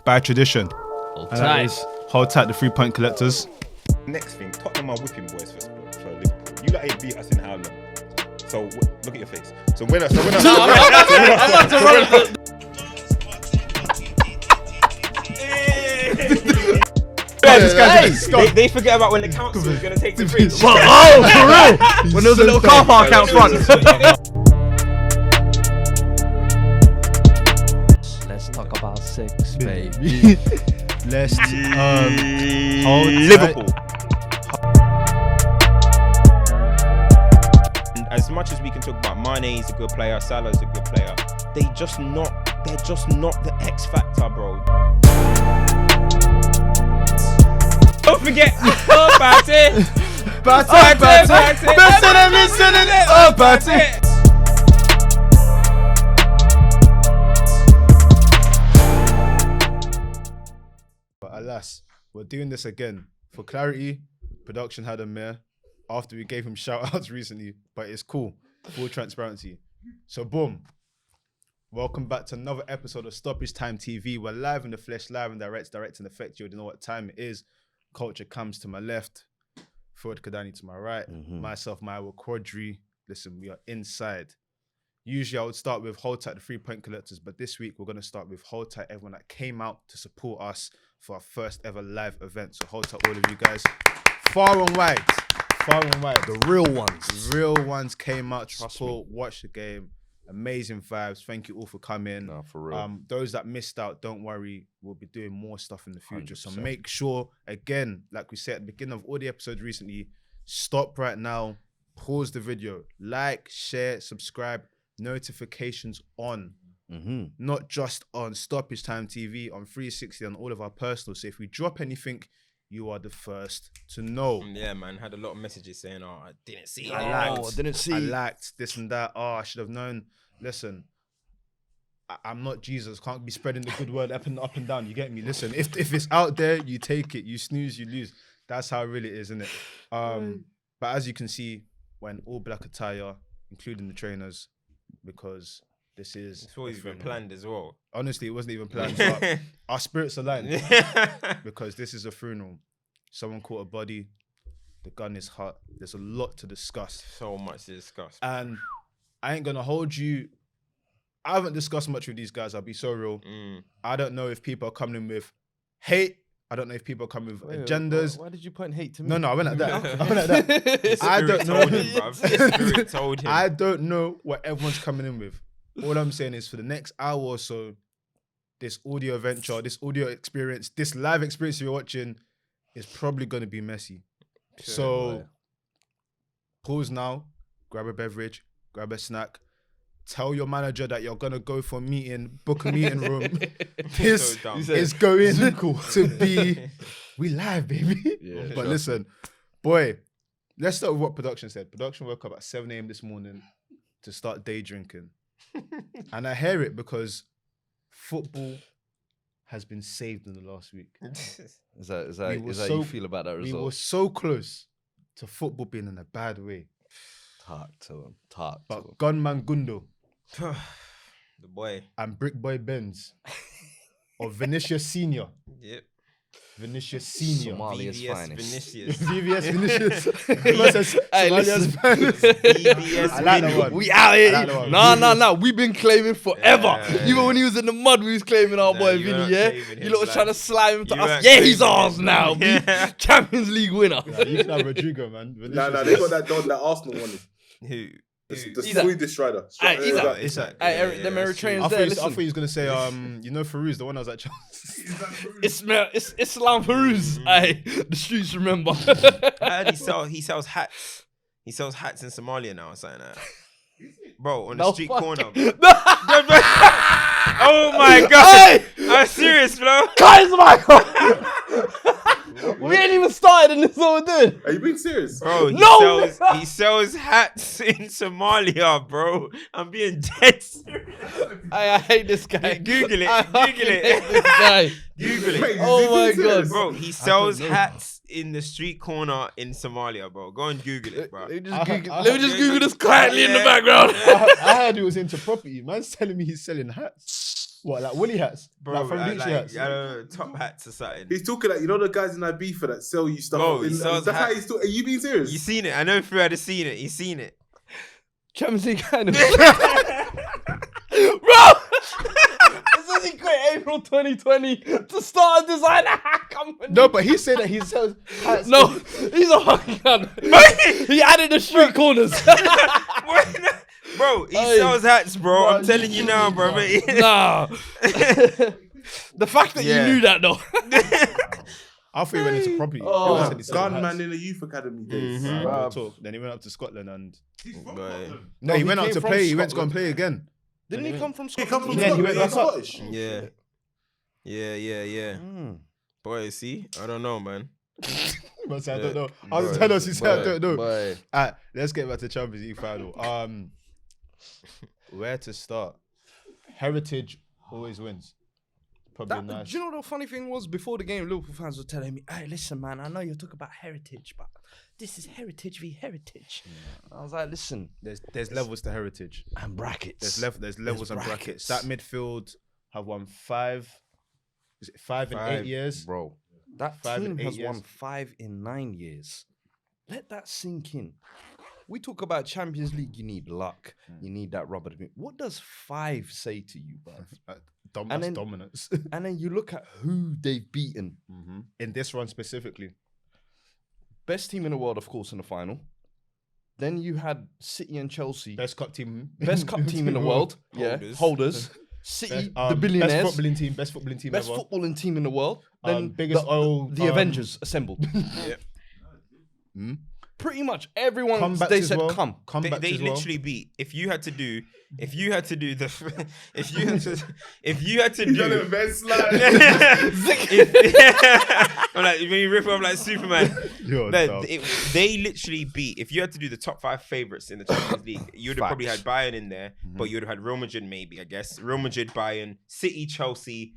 by tradition. Hold And that tight. is hold tight the 3-point collectors. Next thing, Tottenham are whipping boys for Liverpool. You lot ain't beat us in how long? So look at your face. So when I I'm about to roll. They forget about when the council is going to take the free. Oh, for real? When there was a little car park out front. Let's talk about sex, baby. Let's hold Liverpool. And as much as we can talk about Mane is a good player, Salah is a good player, they're just not the X factor, bro. Don't forget about it. But alas, we're doing this again. For clarity, production had a mare after we gave him shout outs recently, but it's cool. Full transparency. So boom. Welcome back to another episode of Stoppage Time TV. We're live in the flesh, live and direct in effect. You already know what time it is. Culture comes to my left, Ford Kadani to my right, myself, Maiwa Quadri. Listen, we are inside. Usually I would start with hold tight the 3-point collectors, but this week we're going to start with hold tight everyone that came out to support us for our first ever live event. So hold tight all of you guys. Far and wide. The real ones. The real ones came out to support, watch the game. Amazing vibes. Thank you all for coming. No, for real. Those that missed out, don't worry. We'll be doing more stuff in the future. 100%. So make sure, again, like we said at the beginning of all the episodes recently, stop right now, pause the video, like, share, subscribe, notifications on. Not just on Stoppage Time TV, on 360, on all of our personals. So if we drop anything, you are the first to know. Yeah, man. Had a lot of messages saying, "Oh, I didn't see it. I lacked this and that. Oh, I should have known." Listen, I'm not Jesus. Can't be spreading the good word up and down. You get me? Listen, if it's out there, you take it. You snooze, you lose. That's how it really is, isn't it? But as you can see, we're in all black attire, including the trainers, because this is. It's always been planned as well. Honestly, it wasn't even planned. But our spirits aligned because this is a funeral. Someone caught a body. The gun is hot. There's a lot to discuss. So much to discuss. And I ain't gonna hold you. I haven't discussed much with these guys. I'll be so real. I don't know if people are coming in with hate. I don't know if people are coming with agendas. Why did you point hate to me? No, I went at that. I don't know. Told him, bruv. Spirit told him. I don't know what everyone's coming in with. All I'm saying is for the next hour or so, this audio venture, this audio experience, this live experience you're watching is probably going to be messy. So pause now, grab a beverage, grab a snack, tell your manager that you're going to go for a meeting, book a meeting room. This is going to be, we live, baby. Yeah, but listen, boy, let's start with what production said. Production woke up at 7 a.m. this morning to start day drinking. And I hear it because football has been saved in the last week. Is that how you feel about that result? We were so close to football being in a bad way. Talk to him. But Gunman Gundo The boy. and Brick Boy Benz or Vinicius Senior. Yep. Vinicius Senior. Somalia's VVS finest. Vinicius. VVS Vinicius. Hey, Somalia's listen. finest. VVS I like that one. We out here. I like that one. Nah. We've been claiming forever. Yeah. Even when he was in the mud, we was claiming our boy you were Vinny, not yeah? claiming You him, lot was like, trying to slime him to you us. weren't Yeah, he's claiming ours him. now. Yeah. Champions League winner. Nah, you can have Rodrigo, man. Nah, they got that Arsenal one. Who? The He's a- Swedish strider. He's a- It's like, Hey, Eric, them Eritreans I there, thought listen. he was gonna say, you know, Farouz, the one I was at Chelsea. It's Islam Peruz. Hey, the streets remember. I heard he sells hats. He sells hats in Somalia now or something like that. Bro, on the No street fucking- corner. Oh my god! I'm serious, bro. Guys, Michael! We ain't even started and this is what we're doing. Are you being serious? Bro, he sells hats in Somalia, bro. I'm being dead serious. I hate this guy. Google it. I Google fucking it. hate this guy. Google it. Wait, is Oh he my being serious? God. Bro, he sells hats in the street corner in Somalia, bro. Go and Google it, bro. Let me I- just Google this quietly in the Yeah. background. I heard he was into property. Man's telling me he's selling hats. What, like woolly hats? Bro, like from beach hats? I don't know, top hats or something. He's talking like, you know the guys in Ibiza that sell you stuff. Bro, he sells that's how hats. he's talking. Are you being serious? You seen it? I know Fred had seen it. He's seen it. Champions League kind of. Bro! It says he quit April 2020 to start a designer hat company. No, but he said that he sells hats. No, he's a fucking gun. He added the street corners. Bro, he Hey. sells hats, bro. I'm Bro, telling you now, bro. Nah. The fact that Yeah. you knew that, though. I thought he went into property. Oh. He said he sold hats. Gunman in the youth academy days. Mhm. Real talk. Then he went up to Scotland and Boy. no, he went up came to from play. He went to go Scotland. and play again. Didn't he come from He Scotland? come from Yeah, he Scotland, went he's back up. Scottish. Yeah. Boy, see, I don't know, man. But I Yeah. don't know. I was telling us he said I don't know. Boy. Alright, let's get back to Champions League final. Where to start? Heritage always wins. Probably nice. Do you know what the funny thing was? Before the game, Liverpool fans were telling me, hey, listen, man, I know you're talking about heritage, but this is heritage v heritage. I was like, listen, There's levels to heritage. and brackets. There's levels and brackets. That midfield have won 5. Is it 5 in 8 years? Bro, that 5 in team 8 has won years. 5 in 9 years. Let that sink in. We talk about Champions League, you need luck. You need that rubber. What does 5 say to you, bruv? That's And then- dominance. And then you look at who they've beaten. In this run specifically. Best team in the world, of course, in the final. Then you had City and Chelsea. Best cup team. Best cup team in the world. Holders. City, the billionaires. Best footballing team. Best footballing team Best ever. footballing team in the world. Then biggest oil. the Avengers assembled. Pretty much everyone Comebacks they as said well. come. Comebacks They as well. literally beat. If you had to do the, if you had to do, Best slide. I'm like when you rip off like Superman. You're No, dumb. they literally beat. If you had to do the top 5 favorites in the Champions League, you'd have probably had Bayern in there, but you'd have had Real Madrid maybe, I guess. Real Madrid, Bayern, City, Chelsea,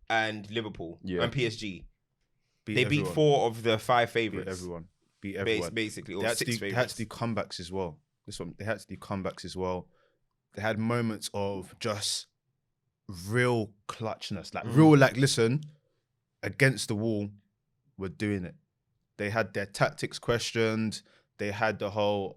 and Liverpool and PSG. They beat everyone. 4 of the 5 Beat favorites. everyone. Beat everyone. Basically, They or had, to 6 do, they had favorites. to do comebacks as well. They had to do comebacks as well. They had moments of just real clutchness, like real, like listen, against the wall, we're doing it. They had their tactics questioned. They had the whole,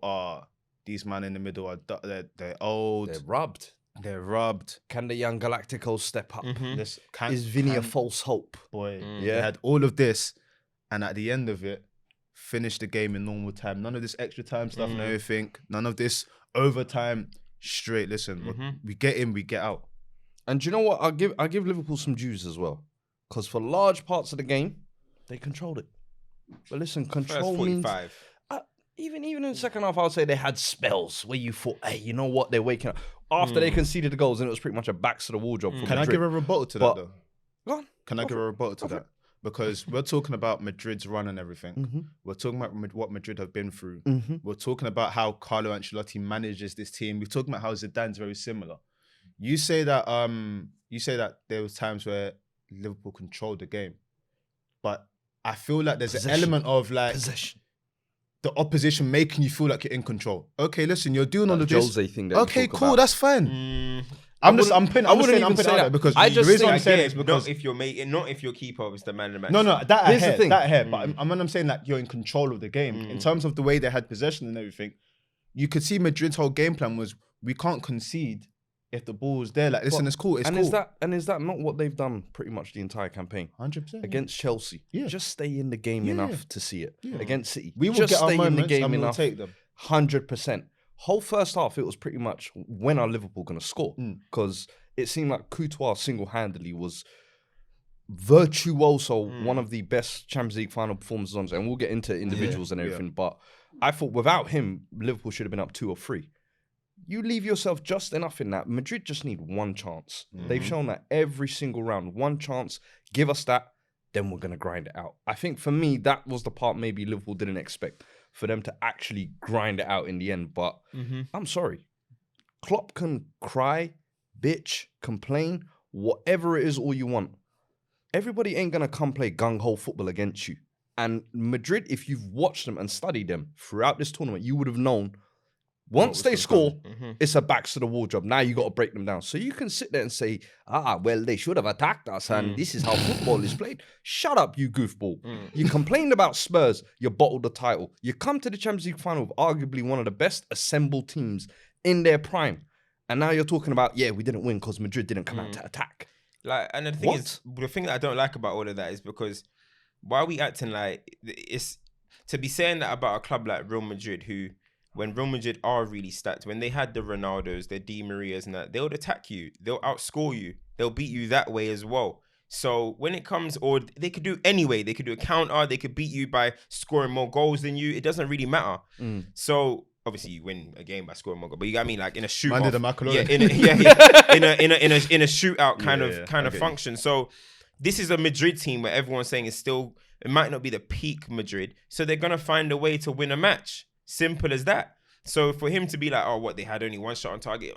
these men in the middle are they're old, They're rubbed. they're rubbed. Can the young Galacticos step up? This can, Is Vinny a can- false hope? boy? They Yeah. had all of this, and at the end of it, finished the game in normal time. None of this extra time stuff and everything. None of this overtime. Straight. Listen, we get in, we get out. And do you know what? I'll give Liverpool some dues as well. Because for large parts of the game, they controlled it. But listen, First control means 45. even in the second half, I would say they had spells where you thought, hey, you know what? They're waking up. After they conceded the goals, and it was pretty much a backs to the wall job for Can I Madrid. give a rebuttal to But- that though? Go on. Can I give a rebuttal to that? Because we're talking about Madrid's run and everything. Mm-hmm. We're talking about what Madrid have been through. We're talking about how Carlo Ancelotti manages this team. We're talking about how Zidane's very similar. You say that there was times where Liverpool controlled the game, but I feel like there's an Possession. element of like Possession. the opposition making you feel like you're in control. Okay, listen, you're doing all of this. Jose thing that Okay, you talk cool, about. that's fine. I'm just putting I wouldn't it even out say there that. because I the just reason think I'm saying Yeah, it is because not if you're making, not if your keeper is the man of the match. no, that Here's the ahead, thing. that ahead. But I'm saying like you're in control of the game in terms of the way they had possession and everything. You could see Madrid's whole game plan was we can't concede if the ball was there. Like, listen, it's cool. It's and cool. is that not what they've done pretty much the entire campaign 100% against Chelsea? Yeah. Just stay in the game Yeah. enough to see it. Against City, We will just get our stay in the moments game and we'll enough. take them. 100%. Whole first half, it was pretty much when are Liverpool going to score? Because it seemed like Courtois single-handedly was virtuoso, one of the best Champions League final performances on. And we'll get into individuals and everything. But I thought without him, Liverpool should have been up 2 or 3. You leave yourself just enough in that. Madrid just need one chance. They've shown that every single round. One chance, give us that, then we're going to grind it out. I think for me, that was the part maybe Liverpool didn't expect, for them to actually grind it out in the end. But I'm sorry. Klopp can cry, bitch, complain, whatever it is, all you want. Everybody ain't going to come play gung-ho football against you. And Madrid, if you've watched them and studied them throughout this tournament, you would have known Once they score, it's a backs to the wall job. Now you got to break them down. So you can sit there and say, well, they should have attacked us, and this is how football is played. Shut up, you goofball. You complained about Spurs, you bottled the title. You come to the Champions League final with arguably one of the best assembled teams in their prime. And now you're talking about, we didn't win because Madrid didn't come out to attack. Like, and the thing that I don't like about all of that is because why are we acting like it's to be saying that about a club like Real Madrid, who, when Real Madrid are really stacked, when they had the Ronaldos, the Di Marias and that, they would attack you. They'll outscore you. They'll beat you that way as well. So when it comes, or they could do anyway, they could do a counter, they could beat you by scoring more goals than you. It doesn't really matter. So obviously you win a game by scoring more goals, but you got me like in a shootout. In a shootout kind of function. So this is a Madrid team where everyone's saying it's still, it might not be the peak Madrid. So they're gonna find a way to win a match. Simple as that. So for him to be like, oh, what, they had only one shot on target,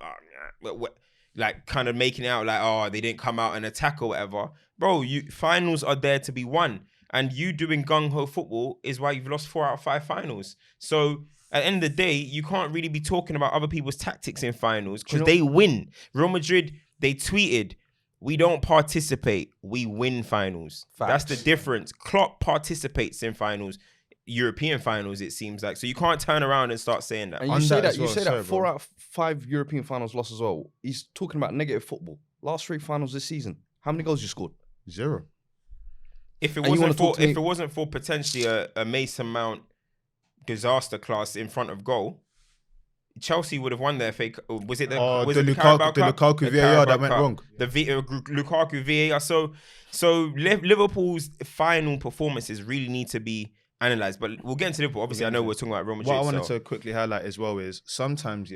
like kind of making it out like, oh, they didn't come out and attack or whatever. Bro, finals are there to be won. And you doing gung-ho football is why you've lost 4 out of 5 finals. So at the end of the day, you can't really be talking about other people's tactics in finals because they win. Real Madrid, they tweeted, we don't participate, we win finals. Facts. That's the difference. Klopp participates in finals. European finals, it seems like. So you can't turn around and start saying that. And you say that 4 out of 5 European finals lost as well. He's talking about negative football. Last 3 finals this season. How many goals you scored? 0. If it wasn't for potentially a Mason Mount disaster class in front of goal, Chelsea would have won their FA. Was it the Lukaku VAR that went wrong? The Lukaku VAR. So Liverpool's final performances really need to be analysed. But we'll get into Liverpool. Obviously, I know we're talking about Real Madrid. What I wanted to quickly highlight as well is sometimes,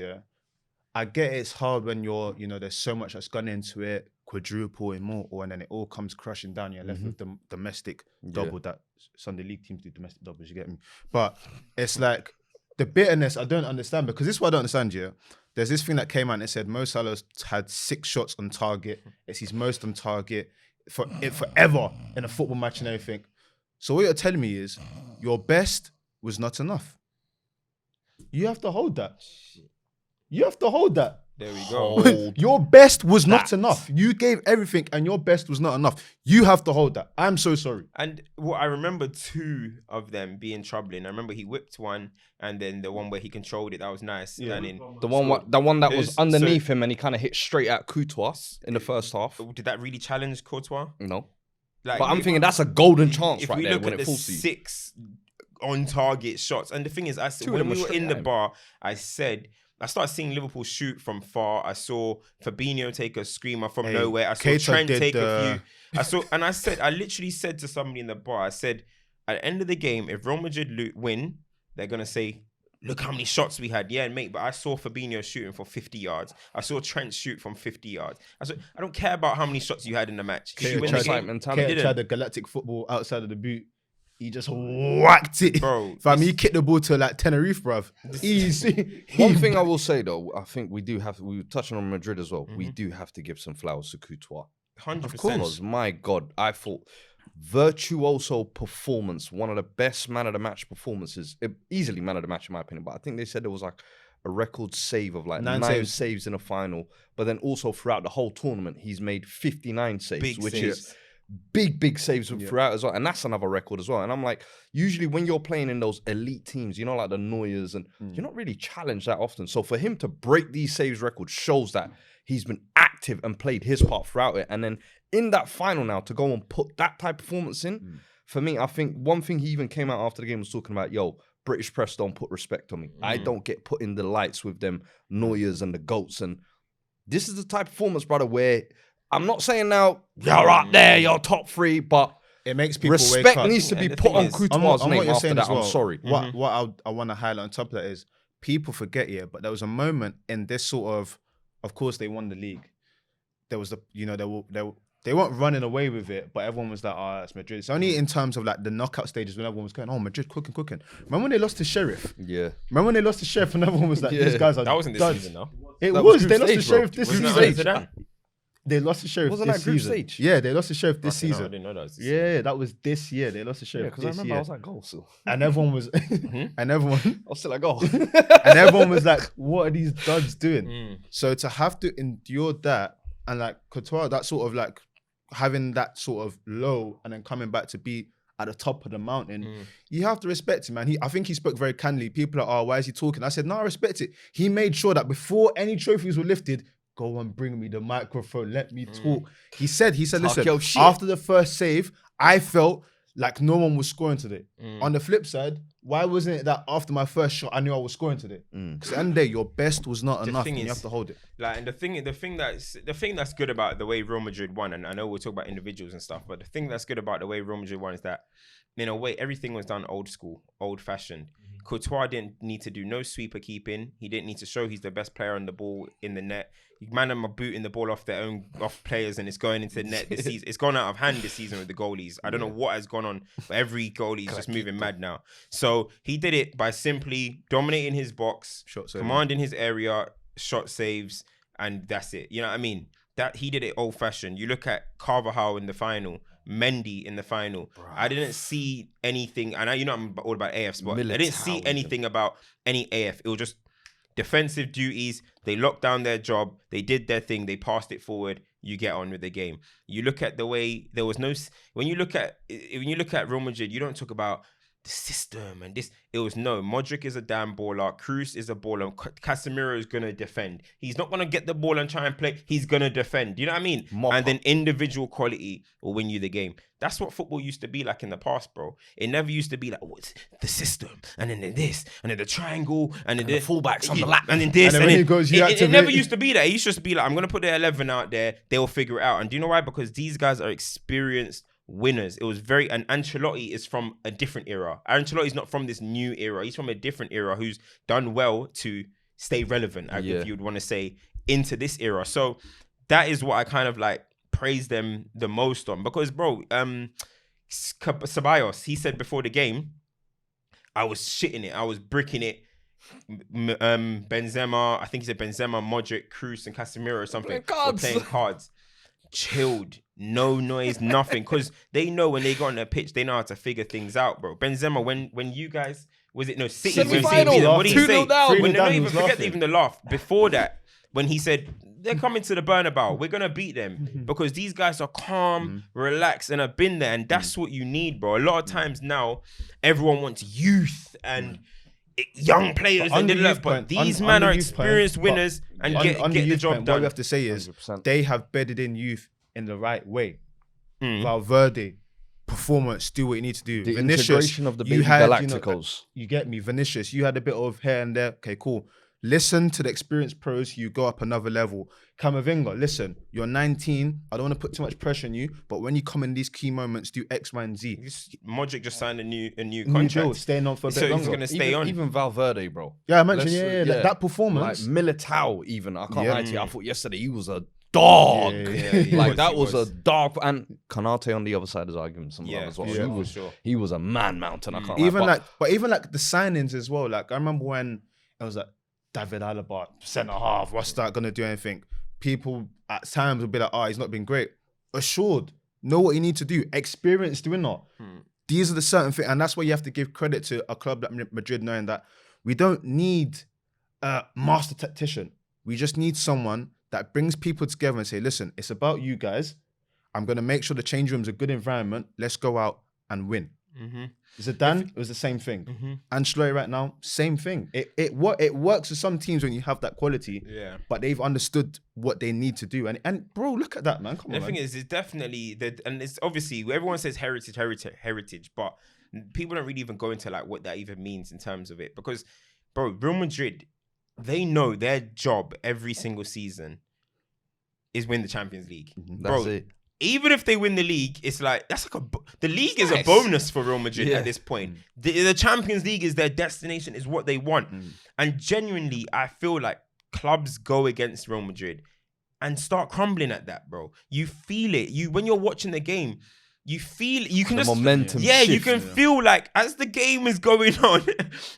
I get it's hard when you're, there's so much that's gone into it, quadruple and more, and then it all comes crashing down. You're left with the domestic double that Sunday League teams do, domestic doubles, you get me? But it's like the bitterness I don't understand, because this is what I don't understand, There's this thing that came out and it said Mo Salah's had 6 shots on target. It's his most on target forever in a football match and everything. So what you're telling me is your best was not enough. You have to hold that. There we go. Your best was not enough. You gave everything and your best was not enough. You have to hold that. I'm so sorry. And I remember 2 of them being troubling. I remember he whipped one, and then the one where he controlled it, that was nice. Yeah. The one that was underneath him and he kind of hit straight at Courtois in the first half. Did that really challenge Courtois? No. But I'm thinking that's a golden chance right there when it falls to you. If we look at the 6 on-target shots, and the thing is, when we were in the bar, I started seeing Liverpool shoot from far. I saw Fabinho take a screamer from nowhere. I saw Trent take a few. I literally said to somebody in the bar, I said, at the end of the game, if Real Madrid win, they're going to say, look how many shots we had. Yeah, mate, but I saw Fabinho shooting for 50 yards. I saw Trent shoot from 50 yards. I don't care about how many shots you had in the match. You win the game. Keita tried the galactic football outside of the boot. He just whacked it. Bro. He kicked the ball to like Tenerife, bruv. Easy. One thing I will say though, I think we were touching on Madrid as well. We do have to give some flowers to Courtois. 100%. Of course. My God, I thought virtuoso performance, one of the best man of the match performances, easily man of the match in my opinion, but I think they said there was like a record save of like 9 saves in a final, but then also throughout the whole tournament, he's made 59 saves, which is big saves throughout as well, and that's another record as well. And I'm like, usually when you're playing in those elite teams, like the Neuers, and you're not really challenged that often. So for him to break these saves records shows that he's been active and played his part throughout it. And then in that final now, to go and put that type of performance in, for me, I think one thing he even came out after the game was talking about, British press don't put respect on me. I don't get put in the lights with them Neuers and the GOATs. And this is the type of performance, brother, where I'm not saying now, you're up there, you're top 3, but it makes people respect needs to be put on Courtois' name after that. I'm sorry. What I want to highlight on top of that is people forget, but there was a moment in this sort of course, they won the league. There was they weren't running away with it, but everyone was like, it's Madrid. It's only in terms of like the knockout stages when everyone was going, Madrid, cooking. Remember when they lost to Sheriff? Yeah. Remember when they lost to Sheriff and everyone was like, these guys are That wasn't this season, though. They lost to Sheriff this season. They lost to Sheriff Wasn't this that group season. stage? Yeah, they lost to Sheriff this Okay, no, I season. didn't know that was this Yeah, that was this year. They lost to Yeah, Sheriff because I this remember year. I was at goal still. And everyone was, and everyone, I was still at goal. and everyone was like, "What are these duds doing?" Mm. So to have to endure that and like Courtois, that sort of like having that sort of low and then coming back to be at the top of the mountain, you have to respect him, man. I think he spoke very candidly. People are, "Oh, why is he talking?" I said, "No, I respect it." He made sure that before any trophies were lifted, go and bring me the microphone. Let me talk. He said, listen, your shit. after the first save, I felt like no one was scoring today. On the flip side, why wasn't it that after my first shot, I knew I was scoring today? Because at the end of the day, your best was not enough and you have to hold it. Like, and the thing that's good about the way Real Madrid won, and I know we'll talk about individuals and stuff, but the thing that's good about the way Real Madrid won is that, in a way, everything was done old school, old fashioned. Courtois didn't need to do no sweeper keeping. He didn't need to show he's the best player on the ball in the net. Man, them are booting the ball off players, and it's going into the net this season. It's gone out of hand this season with the goalies. I don't know what has gone on, but every goalie is just moving mad now. So he did it by simply dominating his box, commanding his area, shot saves, and that's it. You know what I mean? That he did it old fashioned. You look at Carvajal in the final, Mendy in the final. Bruh. I didn't see anything, and I'm all about AFs, but I didn't see anything about any AF. It was just defensive duties. They locked down their job. They did their thing. They passed it forward. You get on with the game. You look at the way there was no. When you look at Real Madrid, you don't talk about the system and this. It was no. Modric is a damn baller. Kroos is a baller. Casemiro is gonna defend. He's not gonna get the ball and try and play. He's gonna defend. You know what I mean? And then individual quality will win you the game. That's what football used to be like in the past, bro. It never used to be like, what's the system? And then this, and then the triangle, and then the fullbacks on the lap, and then this, and then it never used to be that. It used to just be like, I'm gonna put the 11 out there. They'll figure it out. And do you know why? Because these guys are experienced winners. It was and Ancelotti is from a different era. Ancelotti's not from this new era. He's from a different era who's done well to stay relevant, if you'd want to say, into this era. So that is what I kind of like praise them the most on, because bro, Ceballos, he said before the game, I was shitting it, I was bricking it. Benzema, I think he said Benzema, Modric, Kroos, and Casemiro or something were playing cards. Chilled, no noise, nothing, because they know when they go on the pitch, they know how to figure things out, bro. Benzema, when you guys, was it City? What did he say? Forget even the laugh. Before that, when he said, they're coming to the Bernabeu, we're going to beat them, because these guys are calm, relaxed, and have been there, and that's what you need, bro. A lot of times now, everyone wants youth and young players, but these men are experienced winners and get the job done. What we have to say is 100%. They have bedded in youth in the right way. Valverde, performance, do what you need to do. The Vinicius, integration of the baby Galacticos. You get me? Vinicius, you had a bit of here and there. Okay, cool. Listen to the experienced pros, you go up another level. Camavinga, listen, you're 19. I don't want to put too much pressure on you, but when you come in these key moments, do X, Y, and Z. Modric just signed a new contract. Deal, staying on for a bit longer. He's going to stay on. Even Valverde, bro. Yeah, I mentioned, that performance. Like Militao, even. I can't lie to you. I thought yesterday he was a dog. That was a dog. And Kanate on the other side is arguing some love as well. He was a man mountain. I can't lie. But even like the signings as well. Like I remember when it was like, David Alaba, centre half, what's that going to do anything? People at times will be like, he's not been great. Assured, know what you need to do. Experienced winner. These are the certain things, and that's why you have to give credit to a club like Madrid, knowing that we don't need a master tactician. We just need someone that brings people together and say, listen, it's about you guys. I'm going to make sure the change room's a good environment. Let's go out and win. Zidane, it was the same thing. Ancelotti right now, same thing. It works for some teams when you have that quality, but they've understood what they need to do. And bro, look at that, man. Come on, the thing is, it's definitely, and it's obviously, everyone says heritage, but people don't really even go into like what that even means in terms of it. Because, bro, Real Madrid, they know their job every single season is win the Champions League. That's it. Even if they win the league, it's like, that's like the league is a bonus for Real Madrid at this point. The Champions League is their destination, is what they want. And genuinely, I feel like clubs go against Real Madrid and start crumbling at that, bro. You feel it. When you're watching the game, you can just momentum. You can feel like as the game is going on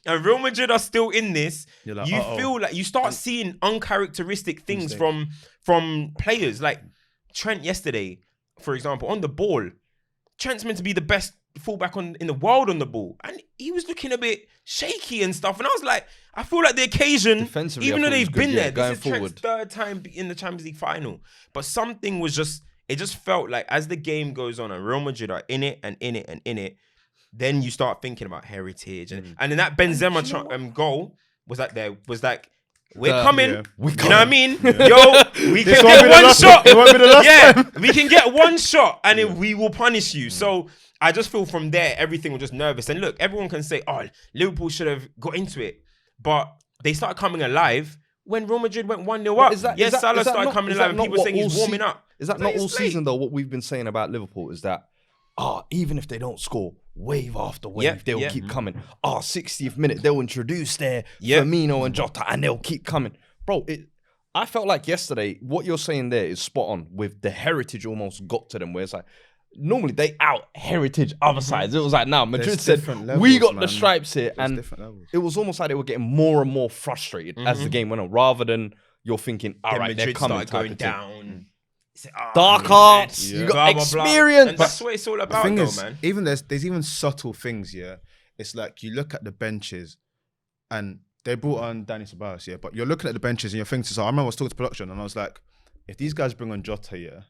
and Real Madrid are still in this, like, you feel like you start seeing uncharacteristic things from players. Like, Trent yesterday, for example, on the ball, Trent's meant to be the best fullback in the world on the ball, and he was looking a bit shaky and stuff. And I was like, I feel like the occasion, even though they've been there, this is Trent's third time in the Champions League final. But something was it just felt like as the game goes on and Real Madrid are in it and in it and in it, then you start thinking about heritage. And then that Benzema goal was like, we're coming. Yeah. You know what I mean? Yeah. Yo, we can get one shot. It won't be the last time. We can get one shot and then we will punish you. So I just feel from there, everything was just nervous. And look, everyone can say, oh, Liverpool should have got into it. But they started coming alive when Real Madrid went 1-0 up. Salah started coming alive and people saying he's warming up. Is that not all season though? What we've been saying about Liverpool is that, even if they don't score, wave after wave, they'll keep coming. 60th minute, they'll introduce their Firmino and Jota and they'll keep coming. Bro, I felt like yesterday, what you're saying there is spot on with the heritage almost got to them where it's like, normally they out heritage other sides. It was like, Madrid said, levels, we got the stripes here. And it was almost like they were getting more and more frustrated as the game went on, rather than you're thinking, all right, they're coming. Going down. Dark arts, you got experience. And that's what it's all about, man. Even there's even subtle things, It's like you look at the benches and they brought on Danny Ceballos, but you're looking at the benches and you're thinking, so I remember I was talking to production and I was like, if these guys bring on Jota,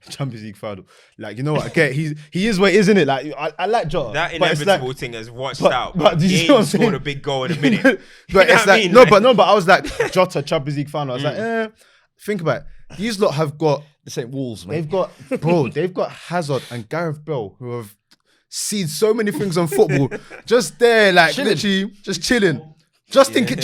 Champions League final, like, you know what, I get he is what he is, isn't it? Like, I like Jota. That inevitable thing has watched out, but he ain't scored a big goal in a minute. But it's like, but I was like, Jota, Champions League final. I was like, think about it. These lot have got, this ain't Wolves, man. They've got Hazard and Gareth Bale who have seen so many things on football, just there, like literally just chilling. Just in case,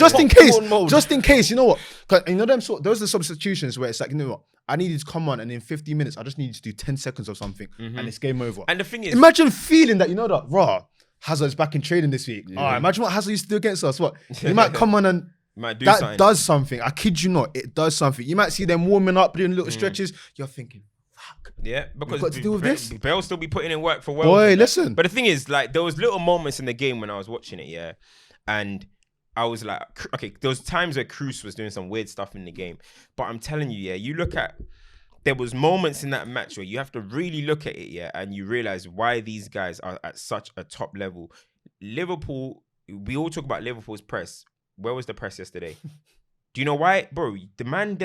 you know what? You know those are the substitutions where it's like, you know what? I need you to come on and in 50 minutes, I just need you to do 10 seconds of something and it's game over. And the thing is, imagine feeling that, you know that, Hazard's back in training this week. Imagine what Hazard used to do against us. What? He might come on and does something. I kid you not, it does something. You might see them warming up, doing little stretches. You're thinking, fuck. Yeah, because got to deal with this. Bale still be putting in work for well. Boy, listen. But the thing is, like, there was little moments in the game when I was watching it, and I was like, okay, there was times where Kroos was doing some weird stuff in the game. But I'm telling you, you look at, there was moments in that match where you have to really look at it, and you realize why these guys are at such a top level. Liverpool, we all talk about Liverpool's press. Where was the press yesterday? Do you know why? Bro, the man,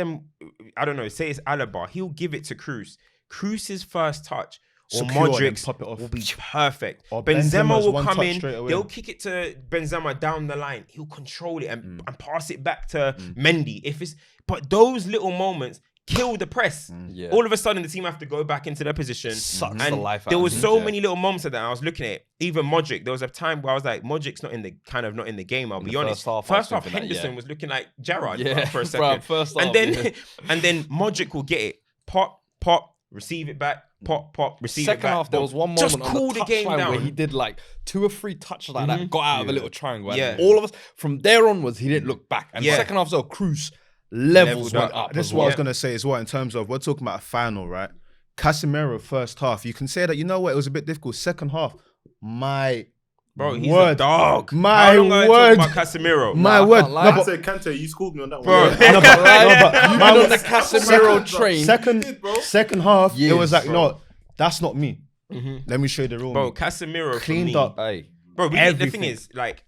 I don't know, say it's Alaba, he'll give it to Kroos. Kroos's first touch or Modric will be perfect. Or Benzema will come in, they'll kick it to Benzema down the line. He'll control it and pass it back to Mendy. But those little moments kill the press. All of a sudden, the team have to go back into their position. Sucks the life out. There was so many little moments of that. I was looking at it. Even Modric, there was a time where I was like, Modric's not in the game. I'll be honest. First half, Henderson was looking like Gerrard for a second. And then Modric will get it. Pop, receive it back. Pop, receive it back. Second half, there was one moment just cool the game down where he did like 2 or 3 touches like that, got out of a little triangle. And all of us, from there onwards, he didn't look back. And second half, so Kroos levels went up. This is what I was going to say as well, in terms of, we're talking about a final, right? Casemiro first half, you can say that, you know what, it was a bit difficult. Second half, he's a dog. My word. Talk about Casemiro. My word. I said Kante, you schooled me on that bro. one. You've been on the Casemiro train. Second half, it was like, no, that's not me. Let me show you the real me. Casemiro cleaned up. Bro, the thing is, like,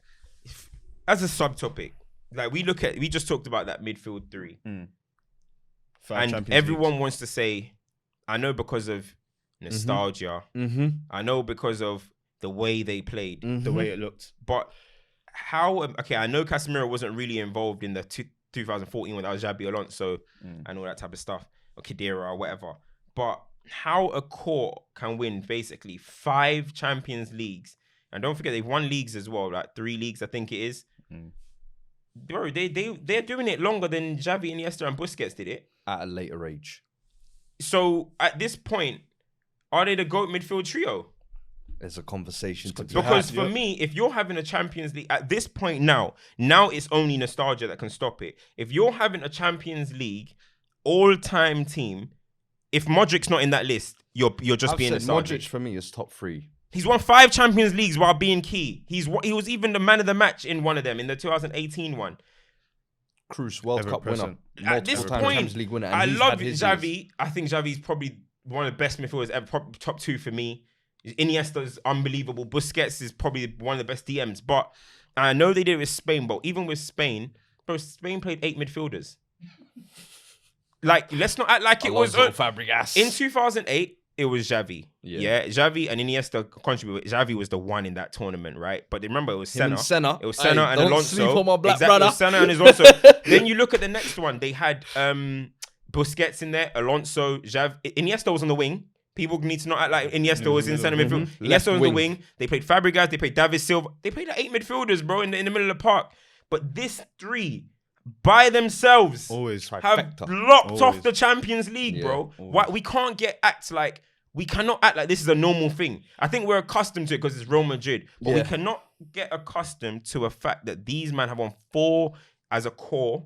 as a subtopic, like, we just talked about that midfield 3. And everyone wants to say, I know because of nostalgia. I know because of the way they played. The way it looked. But how, I know Casemiro wasn't really involved in the 2014 when that was Xabi Alonso and all that type of stuff, or Khedira or whatever. But how a core can win basically 5 Champions Leagues, and don't forget they've won leagues as well, like 3 leagues I think it is. Bro, they're doing it longer than Xavi, Iniesta and Busquets did it. At a later age. So at this point, are they the GOAT midfield trio? There's a conversation to be had. Because for me, if you're having a Champions League at this point now it's only nostalgia that can stop it. If you're having a Champions League all-time team, if Modric's not in that list, you're just being nostalgic. Modric for me is top 3. He's won 5 Champions Leagues while being key. He was even the man of the match in one of them, in the 2018 one. Kroos, World Cup winner. At this Multiple-time point, Champions League winner. And I he's love had his Xavi. years. I think Xavi's probably one of the best midfielders ever, top 2 for me. Iniesta's unbelievable. Busquets is probably one of the best DMs. But I know they did it with Spain, but even with Spain, bro, Spain played 8 midfielders. Like, let's not act like it was... Fabregas. In 2008, it was Xavi. Yeah, Xavi and Iniesta contributed. Xavi was the one in that tournament, right? But remember, it was Senna. It was Senna and don't Alonso. Sleep on my black exactly, brother. It was Senna and Alonso. Then you look at the next one. They had Busquets in there, Alonso, Xavi. Iniesta was on the wing. People need to not act like Iniesta was in centre midfield. Iniesta was on the wing. They played Fabregas. They played David Silva. They played like 8 midfielders, bro, in the middle of the park. But this 3 by themselves have blocked off the Champions League, bro. Why we can't we cannot act like this is a normal thing. I think we're accustomed to it because it's Real Madrid, but we cannot get accustomed to a fact that these men have won 4 as a core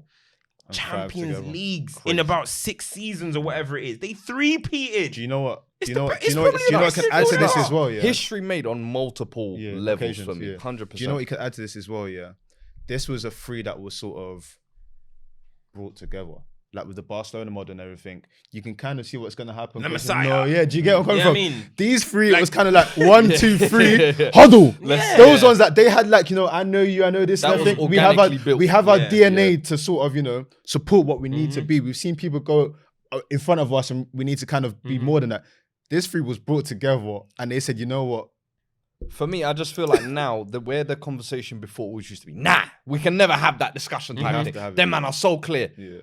Champions Leagues in about 6 seasons or whatever it is. They 3-peated. Do you know what? Do you know what It's can add to this as well? Yeah. History made on multiple levels for me. 100%. Do you know what you can add to this as well? Yeah. This was a 3 that was sort of brought together. Like with the Barcelona model and everything, you can kind of see what's going to happen. The Messiah. No, yeah, do you get what I'm coming from? I mean, these 3, it was kind of like 1, 2, 3, huddle. Those ones that they had like, I know you, I know this. That and I think was we have our built. DNA to sort of, support what we need to be. We've seen people go in front of us and we need to kind of be more than that. This 3 was brought together and they said, you know what? For me, I just feel like now where the conversation before always used to be, we can never have that discussion type thing. Them man are so clear. Yeah.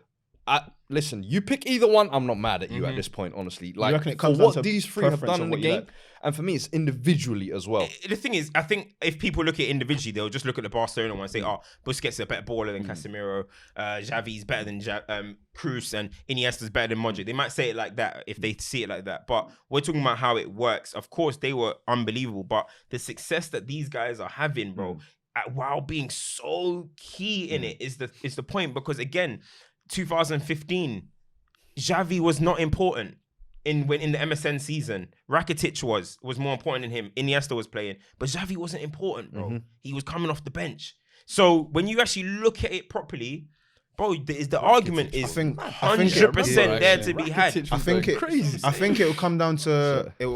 Listen, you pick either one, I'm not mad at you at this point, honestly. Like, it for what these 3 have done in the game, and for me, it's individually as well. The thing is, I think if people look at it individually, they'll just look at the Barcelona one and say, Busquets is a better baller than Casemiro, Xavi's better than Kroos, and Iniesta's better than Modric. They might say it like that if they see it like that. But we're talking about how it works. Of course, they were unbelievable, but the success that these guys are having, bro, while being so key in it is the point. Because again, 2015, Xavi was not important in the MSN season. Rakitic was more important than him. Iniesta was playing, but Xavi wasn't important, bro. He was coming off the bench. So when you actually look at it properly, bro, the argument is 100% there to be had. I think it will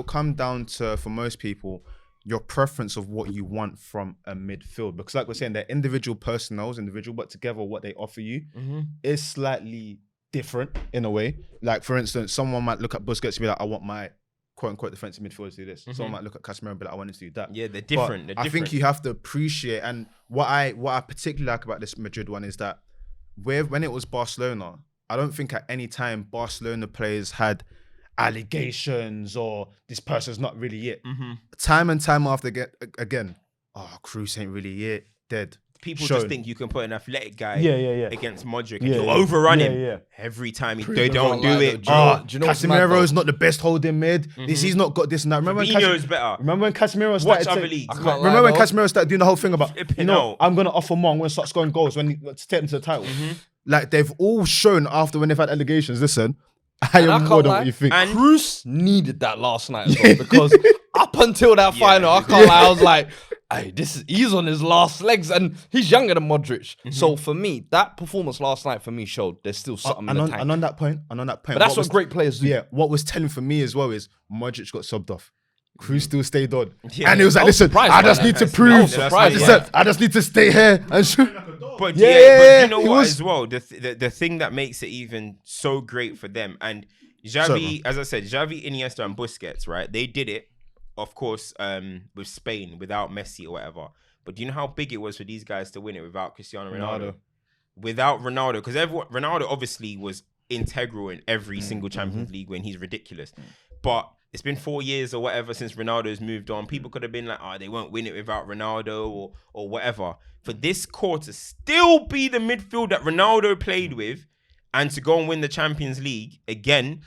come down to for most people, your preference of what you want from a midfield. Because like we're saying, they're individual personnels, but together what they offer you is slightly different in a way. Like for instance, someone might look at Busquets and be like, I want my quote unquote defensive midfielder to do this. Someone might look at Casemiro and be like, I want him to do that. Yeah, they're different. I think you have to appreciate, and what I particularly like about this Madrid one is that when it was Barcelona, I don't think at any time Barcelona players had allegations or this person's not really it. Time and time after again, Kroos ain't really it. Dead. People just think you can put an athletic guy against Modric and he'll overrun him every time. They don't do it. Do you know Casemiro's not the best holding mid. He's not got this and that. Remember when Casemiro started doing the whole thing about, I'm going to offer more. I'm going to start scoring goals when to take them to the title. Like they've all shown after when they've had allegations, listen, I am more than what you think. And Kroos needed that last night as well, because up until that final, I can't lie, I was like, hey, he's on his last legs and he's younger than Modric. So for me, that performance last night for me showed there's still something in the tank. And on that point, but that's what great players do. Yeah, what was telling for me as well is Modric got subbed off. Kroos still stayed on. And it was like, listen, I just need to prove. I just need to stay here. But but you know what as well? The thing that makes it even so great for them, and Xavi, as I said, Xavi, Iniesta and Busquets, right? They did it, of course, with Spain without Messi or whatever. But do you know how big it was for these guys to win it without Cristiano Ronaldo? Without Ronaldo, because Ronaldo obviously was integral in every single Champions League win. He's ridiculous. But it's been 4 years or whatever since Ronaldo's moved on. People could have been like, they won't win it without Ronaldo or whatever. For this core to still be the midfield that Ronaldo played with and to go and win the Champions League again,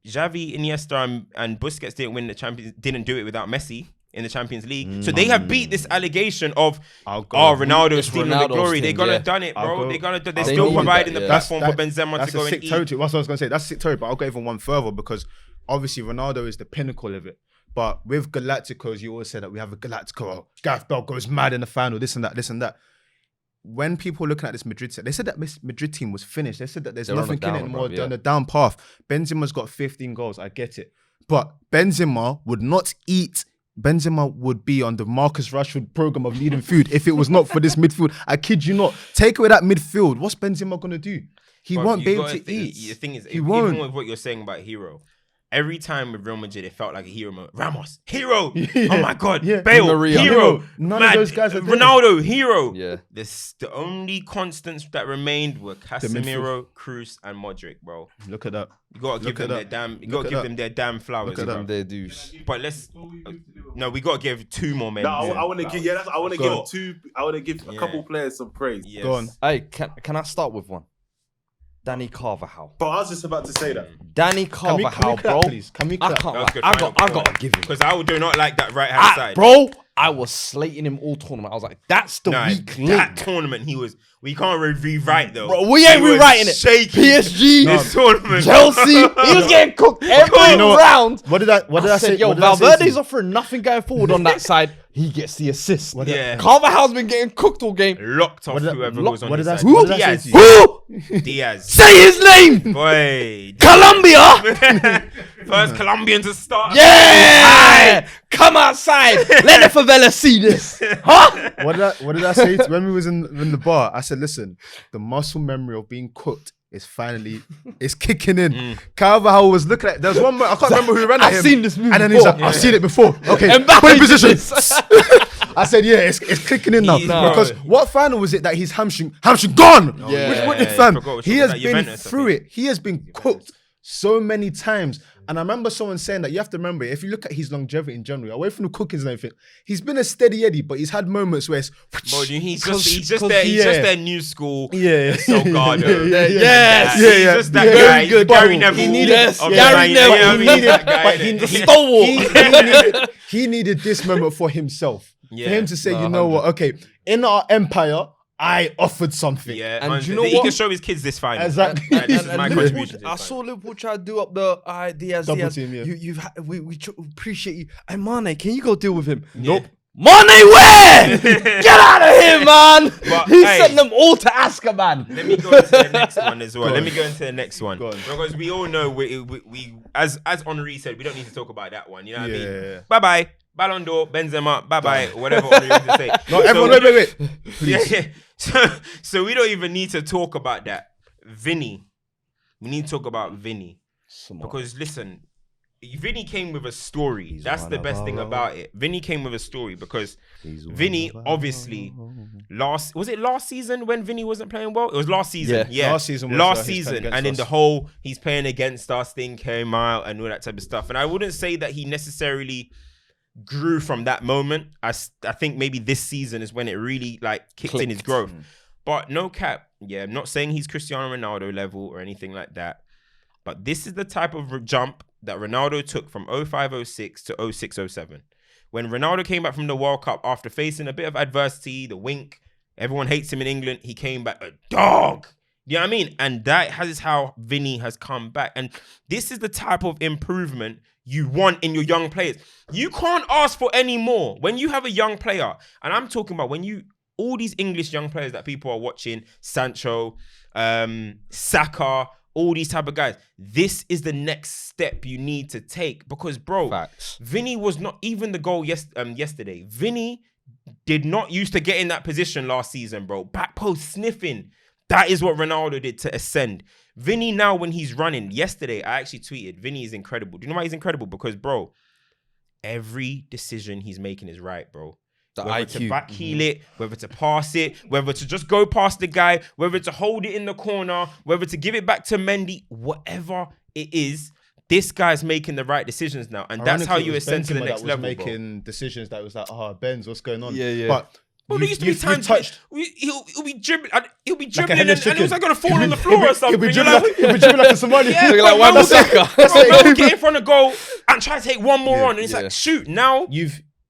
Xavi, Iniesta and Busquets didn't do it without Messi in the Champions League. So they have beat this allegation of Ronaldo stealing the glory. They're gonna done it, bro. They're still providing the platform for Benzema to go and eat. That's what I was gonna say. That's sick territory, but I'll go even one further because obviously Ronaldo is the pinnacle of it. But with Galacticos, you always say that we have a Galactico. Gareth Bale goes mad in the final, this and that. when people were looking at this Madrid set, they said that this Madrid team was finished. They said that there's They're on nothing a down, in it anymore. bruv, They're on a down path. Benzema's got 15 goals. I get it. But Benzema would not eat. Benzema would be on the Marcus Rashford program of needing food if it was not for this midfield. I kid you not. Take away that midfield. What's Benzema going to do? He won't be able to eat. The thing is, He even won't. with what you're saying about hero, every time with Real Madrid, it felt like a hero moment. Ramos, hero. Oh my God. Yeah. Bale, Maria. hero. None Mad, of those guys are there. Ronaldo, hero. Yeah. The only constants that remained were Casemiro, Kroos, and Modric, bro. Look at that. You gotta give them their damn. You gotta give them their damn flowers. Look at bro. them. Their dues. But no, we gotta give 2 more men. No, I want to give. Yeah, I want to Go give 2. I want to give a couple players some praise. Yes. Go on. Hey, can I start with one? Danny Carvajal. But I was just about to say that. Danny Can we Carvajal, clap, bro. please? Can we I clap? can't. That was good. I Final gotta point. give him. Because I do not like that right hand side. Bro, I was slating him all tournament. I was like, that's the Nah, weak that link. tournament we can't rewrite though. Bro, we ain't He was rewriting it. shaky PSG, this tournament. Chelsea, he was getting cooked every You know what? round. What did I say? Yo, What did I say to Valverde's you? offering nothing going forward on that side. He gets the assist. Yeah. Carvajal's been getting cooked all game. Locked off What did I- whoever lock- was on what his did I- side. what did I say to Diaz. you? Diaz. Say his name! Boy. Colombia! First Colombian to start. Yeah! Come outside. Let the favela see this. Huh? What did I say when we was in the bar? I said, listen, the muscle memory of being cooked is finally kicking in. Carvajal was looking at. There's one. I can't remember who ran at him. I've seen this movie And then he's like, before. I've seen it before. Okay, Mbappe put in did position. this. I said, yeah, it's clicking in now. No. Because what final was it that he's hamstring gone? Yeah. Which I fam? forgot which He one. has That been Juventus, I through think. it. He has been cooked so many times. And I remember someone saying that you have to remember, if you look at his longevity in general, away from the cookings and everything, he's been a steady Eddie, but he's had moments where it's Bro, he's Cause- just cause- their yeah. new school. yeah, Salgado. Yes. Yeah, He's yeah. just that Yeah. guy. Very He's good. Gary But Neville. he needed- Yes, of Gary the Neville. yeah, I He mean, needed- that guy. but he- The he- stalwart. he needed this moment for himself. Yeah. For him to say, you know what, okay, in our empire, I offered something. Yeah, And you know he what? can show his kids this final. Exactly. This is my Liverpool, contribution. to I this saw final. Liverpool try to do up the Diaz. Double Diaz. team, yeah. We appreciate you. Hey, Mane, can you go deal with him? Nope. Mane, where? Get out of here, man. But, He hey. sent them all to Azkaban. Let me go into the next one as well. Go Let on. me go into the next one. Go on. Because we all know we as Henri said, we don't need to talk about that one. You know what I Yeah. mean? Bye bye. Ballon d'Or, Benzema, bye bye. Whatever Henri wants to say. No, everyone, wait. Yeah, yeah. So we don't even need to talk about that. Vinny. We need to talk about Vinny. Because listen, Vinny came with a story. That's the best thing about it. Vinny came with a story because Vinny, obviously, last season when Vinny wasn't playing well? It was last season. Yeah. Yeah. Last season was, Last he's playing season. against And in us. the whole he's playing against us thing came out and all that type of stuff. And I wouldn't say that he necessarily grew from that moment. I think maybe this season is when it really kicked in his growth. But no cap. Yeah, I'm not saying he's Cristiano Ronaldo level or anything like that. But this is the type of jump that Ronaldo took from 05-06 to 06-07. When Ronaldo came back from the World Cup after facing a bit of adversity, the wink, everyone hates him in England, he came back a dog. You know what I mean? And that is how Vinny has come back. And this is the type of improvement you want in your young players. You can't ask for any more. When you have a young player, and I'm talking about all these English young players that people are watching, Sancho, Saka, all these type of guys. This is the next step you need to take because, bro, Facts. Vinny was not even the goal yesterday. Vinny did not used to get in that position last season, bro. Back post sniffing. That is what Ronaldo did to ascend. Vinny now when he's running. Yesterday, I actually tweeted, Vinny is incredible. Do you know why he's incredible? Because, bro, every decision he's making is right, bro. Whether to backheel it, whether to pass it, whether to just go past the guy, whether to hold it in the corner, whether to give it back to Mendy, whatever it is, this guy's making the right decisions now. And that's how you ascend to the next level, making decisions that was like, Benz, what's going on? Yeah, yeah. But Well, there used to be times he'll be dribbling and a and it was like gonna fall on the floor or something. He'll be You're dribbling like a Somali. Yeah, Looking but like man Wan-Bissaka. man will get in front of goal and try to take one more on. And it's Yeah. like, shoot, now,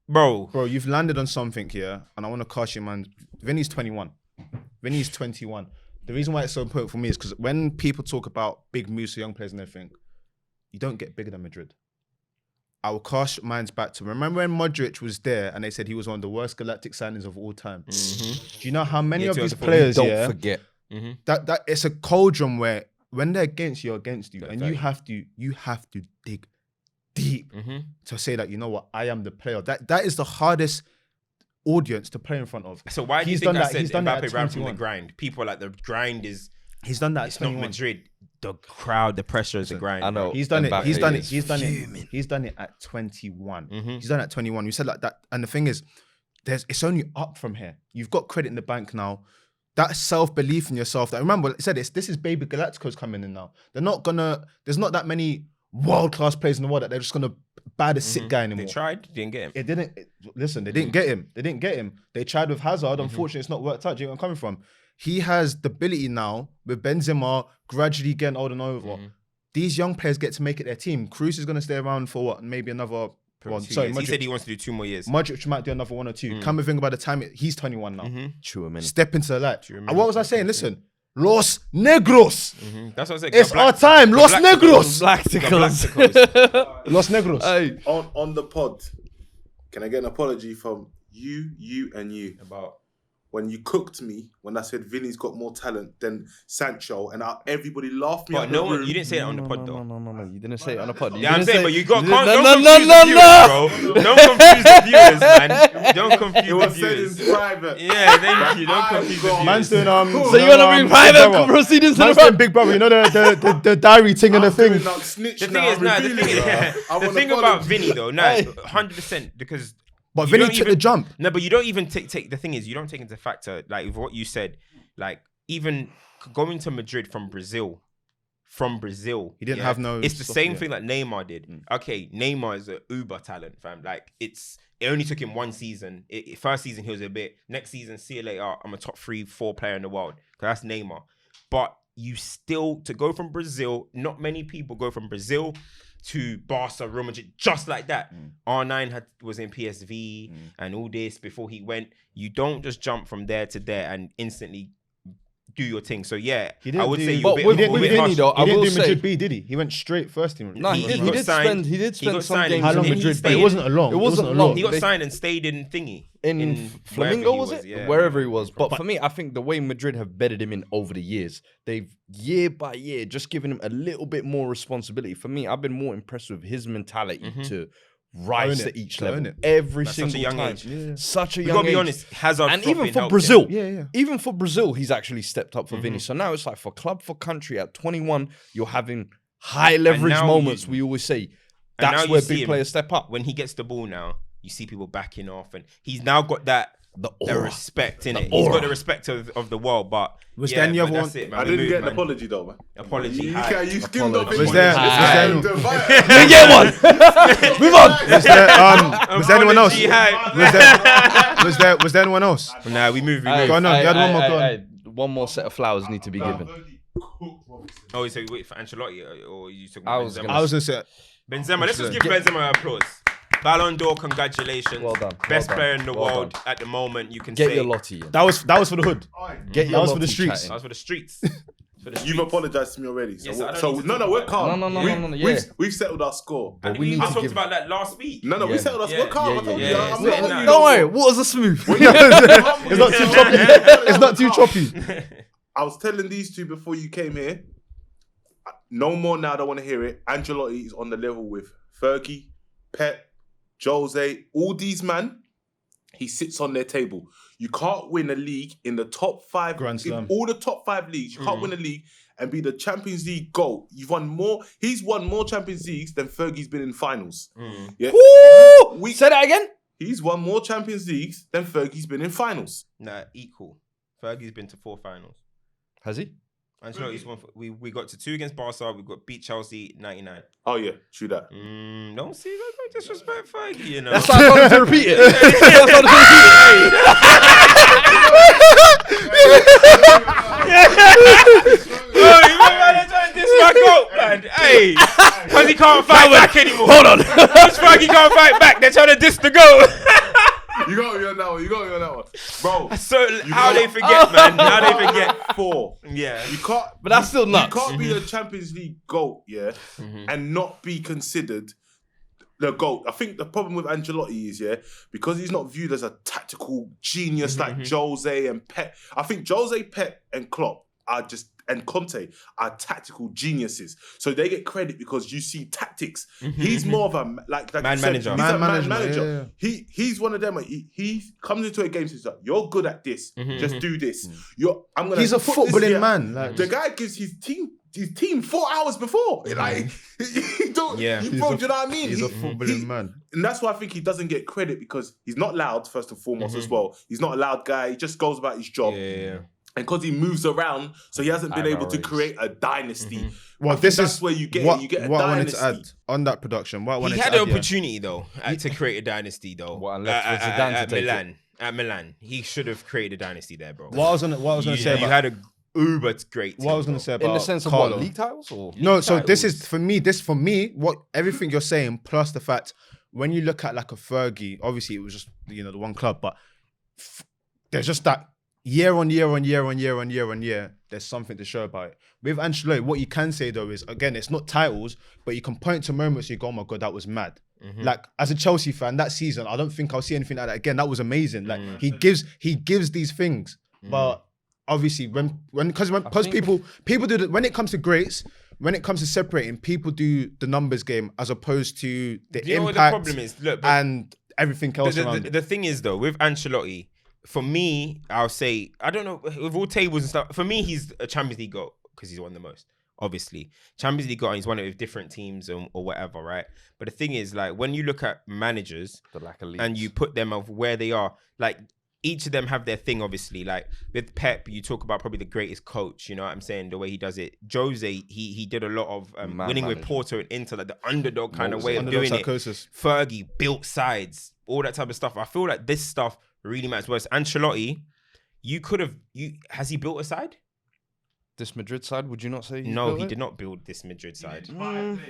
bro, You've landed on something here, and I want to cast you, man. Vinny's 21. Vinny's 21. The reason why it's so important for me is because when people talk about big moves for young players and everything, you don't get bigger than Madrid. I'll cast minds back to remember when Modric was there and they said he was one of the worst galactic signings of all time. Do you know how many of these players? Don't forget that it's a cauldron where when they're against you, and you have to dig deep to say that, you know what, I am the player. That is the hardest audience to play in front of. So why do you think I said Mbappe ran from the grind? People are like, the grind is. He's done that. It's not Madrid. The crowd, the pressure is the grind. I know. He's done it. He's done it. He's done it at 21. He's done it at 21. You said like that, and the thing is, it's only up from here. You've got credit in the bank now. That self-belief in yourself. That remember, I said this is baby Galacticos coming in now. They're not gonna. There's not that many world-class players in the world that they're just gonna buy the sick guy anymore. They tried, didn't get him. It didn't. Listen, they didn't get him. They didn't get him. They tried with Hazard. Unfortunately, it's not worked out. Do you know where I'm coming from? He has the ability now with Benzema gradually getting older and over. These young players get to make it their team. Kroos is going to stay around for what? Maybe another one. Sorry, he said he wants to do 2 more years. Modric might do another 1 or 2. Come and think about the time he's 21 now. True, man. Step into the light. And what was I saying? Listen, Los Negros. That's what I said. It's our time. Los Negros. Galacticos. Los Negros. Hey. On the pod, can I get an apology from you, and you about when you cooked me when I said Vinny's got more talent than Sancho, and everybody laughed me. But no one, you didn't say it on the pod though. No, you didn't say it on the pod. Yeah, I'm saying, but you got don't confuse the viewers, man. Don't confuse the viewers. Said in private. Yeah, thank you. Don't confuse the viewers. Man's doing So you wanna bring private proceedings to the front? Big Brother, you know the diary thing and the thing. The thing about Vinny though, 100% because. But Vinny took the jump. No, but you don't even take. The thing is, you don't take into factor like with what you said. Like even going to Madrid from Brazil, he didn't have no. It's the same thing that Neymar did. Okay, Neymar is an uber talent, fam. Like it only took him 1 season. First season he was a bit. Next season, see you later. I'm a top 3-4 player in the world. Cause that's Neymar. But you still to go from Brazil. Not many people go from Brazil to Barca, Real Madrid, just like that. R9 was in PSV and all this before he went. You don't just jump from there to there and instantly do your thing. So yeah, I would say you're a bit harsh. He didn't do Madrid B, did he? He went straight first team. No, he did spend some games in Madrid, but it wasn't long. It wasn't long. He got signed and stayed in thingy. In Flamingo, was it? Yeah. Wherever he was. But for me, I think the way Madrid have bedded him in over the years, they've year by year just given him a little bit more responsibility. For me, I've been more impressed with his mentality to rise to each level every single young time. age. Yeah. Such a young age. You gotta be honest, Hazard and even for Brazil, yeah. even for Brazil, he's actually stepped up for Vinny. So now it's like for club, for country, at 21, you're having high leverage moments. We always say that's where big players step up. When he gets the ball now, you see people backing off, and he's now got that the respect in it. He's got the respect of the world, but was there any other one? I didn't get an apology though, man. Apology. You skimmed off. Was there? You didn't get one. Move on. Was there anyone else? Was there anyone else? Nah, we moved. Go on. You had one more. Go on. One more set of flowers need to be given. Oh, so wait for Ancelotti, or you took Benzema? I was gonna say Benzema. Let's just give Benzema an applause. Ballon d'Or, congratulations. Well done. Best player in the world at the moment. You can get say. Your Lottie in. That was for the hood. That was for the streets. That was for the streets. You've apologized to me already. So, Yes, no, we're calm. No. We've settled our score. But we talked about that last week. No, we settled our score. Calm. I told you. Don't worry. Waters are smooth. It's not too choppy. It's not too choppy. I was telling these two before you came here. No more now. I don't want to hear it. Ancelotti is on the level with Fergie, Pep, Jose, all these man, he sits on their table. You can't win a league in the top 5, in all the top 5 leagues. You can't win a league and be the Champions League GOAT. He's won more Champions Leagues than Fergie's been in finals. Yeah. Say that again? He's won more Champions Leagues than Fergie's been in finals. Nah, equal. Fergie's been to 4 finals. Has he? Ancelotti's won. We got to 2 against Barca. We got beat Chelsea 99. Oh yeah, true that. Don't see that. Don't disrespect Fergie. You know. That's why I told him to repeat it. Hey, because he can't fight back anymore. Hold on. Because Fergie can't fight back. They're trying to diss the goat. You got me on that one. Bro. So how they forget, man? How they forget 4? Yeah. You can't. But that's still nuts. You can't be the Champions League GOAT, yeah, and not be considered. the GOAT. I think the problem with Ancelotti is, because he's not viewed as a tactical genius like Jose and Pep. I think Jose, Pep, and Klopp and Conte are tactical geniuses. So they get credit because you see tactics. He's more of a man manager. He's a man manager. Yeah. He's one of them. He comes into a game and says, "You're good at this. Just do this." He's a footballing man. Like, the guy gives his team 4 hours before. Like, you know what I mean? He's a footballing man. And that's why I think he doesn't get credit, because he's not loud, first and foremost, as well. He's not a loud guy. He just goes about his job. Yeah. And because he moves around, so he hasn't been able to create a dynasty. Well, that's where you get you get a what dynasty. I wanted to add on that production. He had an opportunity though to create a dynasty though. At Milan, he should have created a dynasty there, bro. What I was gonna say, you had a uber great team. What I was gonna say about in the sense of Carlo. what, league titles or no? League So titles? this is for me. What everything you're saying plus the fact when you look at like a Fergie, obviously it was just the one club, but there's just that. Year on year, there's something to show about it. With Ancelotti, what you can say though is, again, it's not titles, but you can point to moments you go, oh my God, that was mad. Like, as a Chelsea fan, that season, I don't think I'll see anything like that again. That was amazing. Like, he gives these things. But obviously, because people do when it comes to greats, when it comes to separating, people do the numbers game as opposed to the impact. You know what the problem is? Look, and everything else around it. The thing is though, with Ancelotti, for me, I'll say, I don't know, with all tables and stuff, for me, he's a Champions League GOAT because he's won the most, obviously. Champions League GOAT, and he's won it with different teams or whatever, right? But the thing is, like, when you look at managers and you put them of where they are, like, each of them have their thing, obviously. Like, with Pep, you talk about probably the greatest coach, you know what I'm saying? The way he does it. Jose, he did a lot of winning with Porto and Inter, like the underdog kind of way of doing psychosis. It. Fergie built sides, all that type of stuff. I feel like this stuff really matters. Whereas Ancelotti, has he built a side? This Madrid side, would you not say? No, he did not build this Madrid side.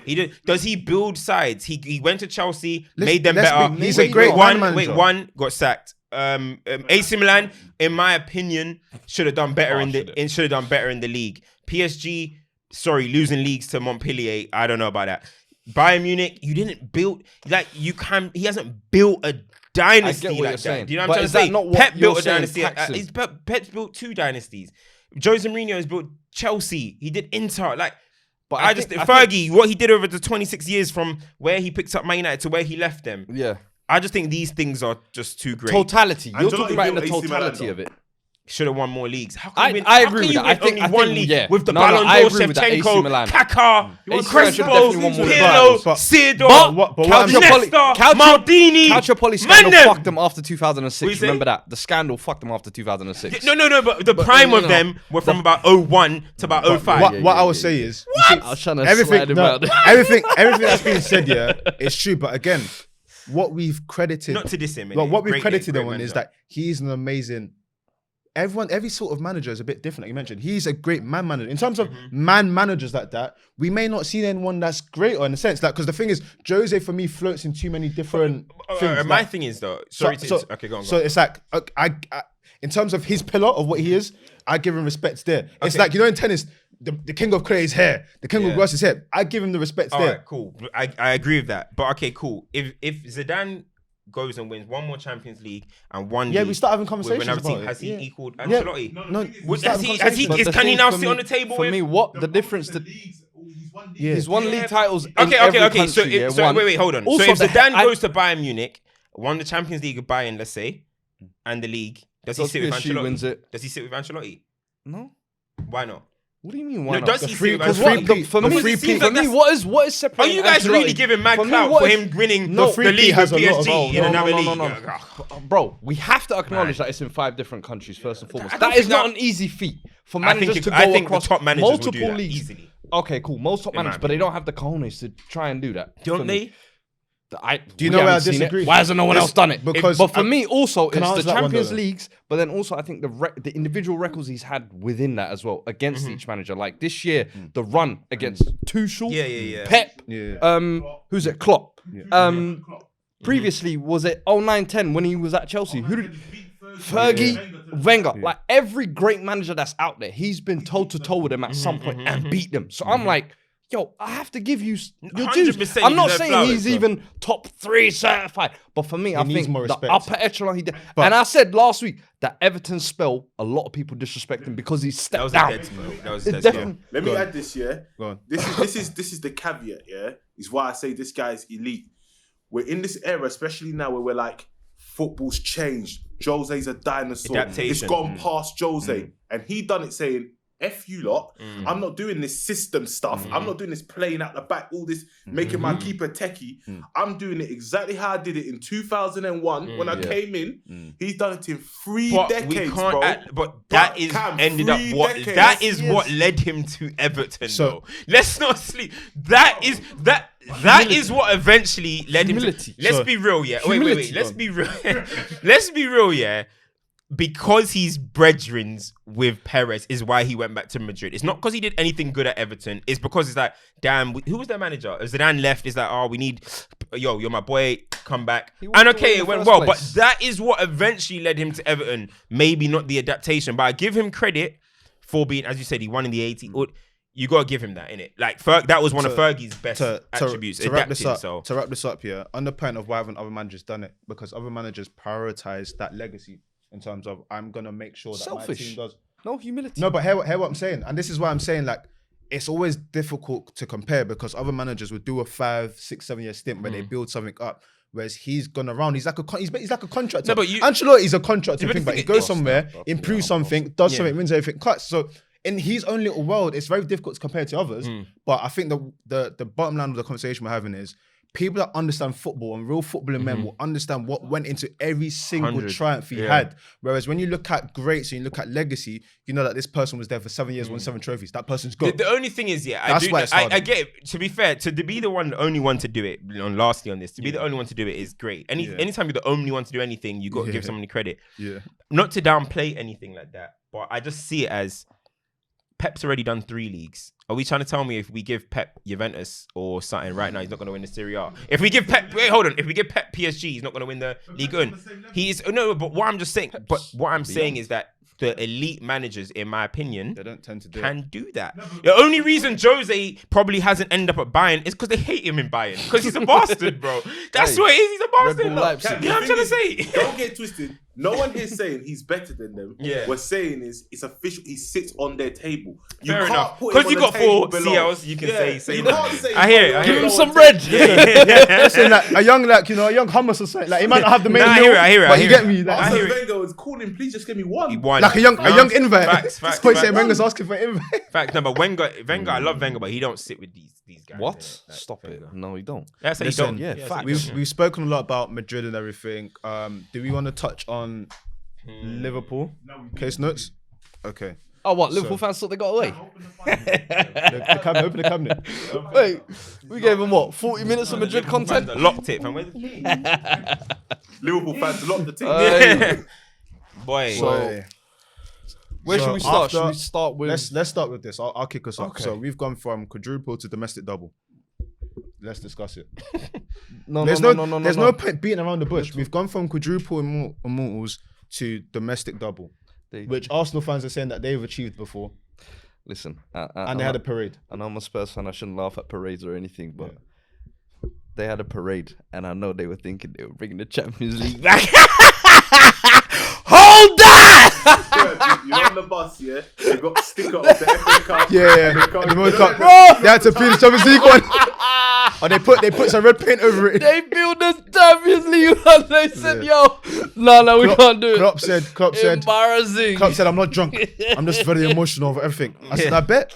He did. Does he build sides? He went to Chelsea, made them better. He's a great manager. One got sacked. AC Milan, in my opinion, should have done better in the league. PSG, losing leagues to Montpellier. I don't know about that. Bayern Munich, you didn't build he hasn't built a dynasty like that. Do you know what I'm trying to say? Pep built a dynasty. Pep's built 2 dynasties. Jose Mourinho has built Chelsea. He did Inter. Like, but Fergie, what he did over the 26 years from where he picked up Man United to where he left them. Yeah. I just think these things are just too great. Totality. You're talking about in the totality of it. Should have won more leagues. I agree with that. I think one league with the Ballon d'Or, Shevchenko, Kaká, Crespo, Pirlo, Seedorf, Iniesta, Maldini. Calciopoli scandal fucked them after 2006. Remember that? The scandal fucked them after 2006. No, but the prime of them were from about 01 to about 05. What I would say is, I was trying to slide him out. everything that's been said here is true. But again, what we've credited, not to diss him, but what we've credited him on is that he's an amazing. Every sort of manager is a bit different. Like you mentioned, he's a great man manager. In terms of man managers like that, we may not see anyone that's greater in a sense. Like, because the thing is, Jose for me floats in too many different things. My thing is though, okay, go on. So it's like I in terms of his pillar of what he is, I give him respect there. It's like, you know, in tennis, the king of clay is here, the king of grass is here. I give him the respect there. Alright, cool. I agree with that. But okay, cool. If Zidane goes and wins one more Champions League and one league, we start having conversations about it. Has he equaled Ancelotti? No. Can he now sit on the table? For me, what the difference to he's won league titles. Okay. Country, So wait, hold on. Also, so if Zidane goes to Bayern Munich, won the Champions League with Bayern, let's say, and the league, does he sit with Ancelotti? Wins it. Does he sit with Ancelotti? No. Why not? What do you mean? Why not? Does he sit with Ancelotti? For me, what is separating? Are you guys really giving mad clout for him winning the league with PSG in another league? No. Bro, we have to acknowledge that it's in 5 different countries first and foremost. That is not an easy feat for managers to go across multiple leagues. Easily. Okay, cool. Most top managers, but they don't have the cojones to try and do that. Don't they? Do you know where I disagree? Why hasn't no one else done it? Because but for me, also, it's the Champions one, Leagues, but then also I think the individual records he's had within that as well against each manager. Like this year, the run against Tuchel, Pep, who's it? Klopp. Previously, was it 09-10 when he was at Chelsea? Who did Fergie, Wenger? Like every great manager that's out there, he's been toe to toe with them at some point and beat them. So I'm like, yo, I have to give you your 100% dues. I'm you not deserve saying flowers, he's bro. even top 3 certified, but for me, I needs think more the respect. upper echelon he did. And I said last week that Everton spell, a lot of people disrespect him because he That stepped was down. a dead spell. That was a It's dead spell. definitely- Let me add this, yeah. Go on. This is the caveat, yeah. Is why I say this guy's elite. We're in this era, especially now where we're like, football's changed. Jose's a dinosaur. Adaptation. It's gone past Jose. And he done it saying, F you lot, I'm not doing this system stuff. I'm not doing this playing out the back, all this making my keeper techie. I'm doing it exactly how I did it in 2001 when I came in. He's done it in 3 But decades, we can't. bro. But that is Cam, ended up 3 what decades. that is what led him to Everton. So- Though. Let's not sleep. That is what eventually led Humility. him to. Let's So- be real, yeah. Humility. Wait. Let's be real. Let's be real, yeah. Because he's brethrens with Perez is why he went back to Madrid. It's not because he did anything good at Everton. It's because it's like, damn, who was their manager? Zidane left. It's like, oh, we need, you're my boy, come back. He And walked away okay, in it the went first well, place. but that is what eventually led him to Everton. Maybe not the adaptation, but I give him credit for being, as you said, he won in the 80s. You got to give him that, innit? Like, that was one of Fergie's best attributes. To wrap adapting, to wrap this up, yeah, on the point of why haven't other managers done it? Because other managers prioritize that legacy in terms of, I'm going to make sure that my Selfish. team does. No humility. No, but hear what I'm saying. And this is why I'm saying, like, it's always difficult to compare because other managers would do a 5, 6, 7 year stint where they build something up. Whereas he's gone around, he's like a contractor. No, but Ancelotti's a contractor Yeah, but thing, the but he thing goes is- somewhere, improves something, does something, wins everything, cuts. So in his own little world, it's very difficult to compare to others. But I think the bottom line of the conversation we're having is people that understand football and real footballing men will understand what went into every single 100, triumph he had. Whereas when you look at greats and you look at legacy, you know that this person was there for 7 years, won 7 trophies. That person's good. The only thing is, yeah, That's why it's hard. I get it. To be fair, to be the only one to do it, and lastly on this, to be the only one to do it is great. Anytime you're the only one to do anything, you got to give somebody credit. Yeah. Not to downplay anything like that, but I just see it as Pep's already done 3 leagues. Are we trying to tell me if we give Pep Juventus or something right now, he's not going to win the Serie A? If we give Pep, if we give Pep PSG, he's not going to win the Ligue 1. He is but what I'm just saying, saying is that the elite managers, in my opinion, They don't tend to do it. can do that. The only reason Jose probably hasn't ended up at Bayern is because they hate him in Bayern. Because he's a bastard, bro. That's what it is. He's a bastard. Bull Leipzig. You know what I'm trying to say? Don't get twisted. No one here saying he's better than them. Yeah. We're saying is it's official. He sits on their table. Fair enough. put him Because you on got the table 4 below. CLs, you can Yeah, say you that. can't say I hear it. I he's hear Give it. him some bread. Listen, like a young Hummus or something. Like he might not have the main Nah, I meal, hear it, I hear it, but I you hear get it. me. Like, I hear Arsene it. Wenger was calling, please just give me one. He won. like a young invite. Facts. Point saying Wenger's asking for invite. Fact, no, but Wenger, I love Wenger, but he don't sit with these guys. What? innit? Like, Stop it. Wenger. No, you don't. That's how you Listen, don't. yeah, that's fact. how you We've spoken a lot about Madrid and everything. Do we want to touch on Liverpool? Case notes? Okay. Oh, what? Liverpool fans thought they got away? The cabinet, open the cabinet. Wait, we gave them what? 40 minutes of Madrid content? don't. Locked it, fam. Where's the key? Liverpool fans locked the team. Boy. So, Where So should we start? after- Should we start with... let's start with this. I'll kick us off. Okay. So we've gone from quadruple to domestic double. Let's discuss it. No, There's no, no point beating around the bush. We've gone from quadruple immortals to domestic double, which Arsenal fans are saying that they've achieved before, Listen, and they had a parade. I know I'm a Spurs fan. I shouldn't laugh at parades or anything, but they had a parade, and I know they were thinking they were bringing the Champions League back. Hold that! You're on the bus, yeah? They got sticker of the FA Cup. Yeah, the World Cup. They had to play the Champions League one. Or they put some red paint over it. They built the Champions League and they said, "Yo, no, we can't do it." Klopp said, Embarrassing. I'm not drunk. I'm just very emotional over everything. I said, I bet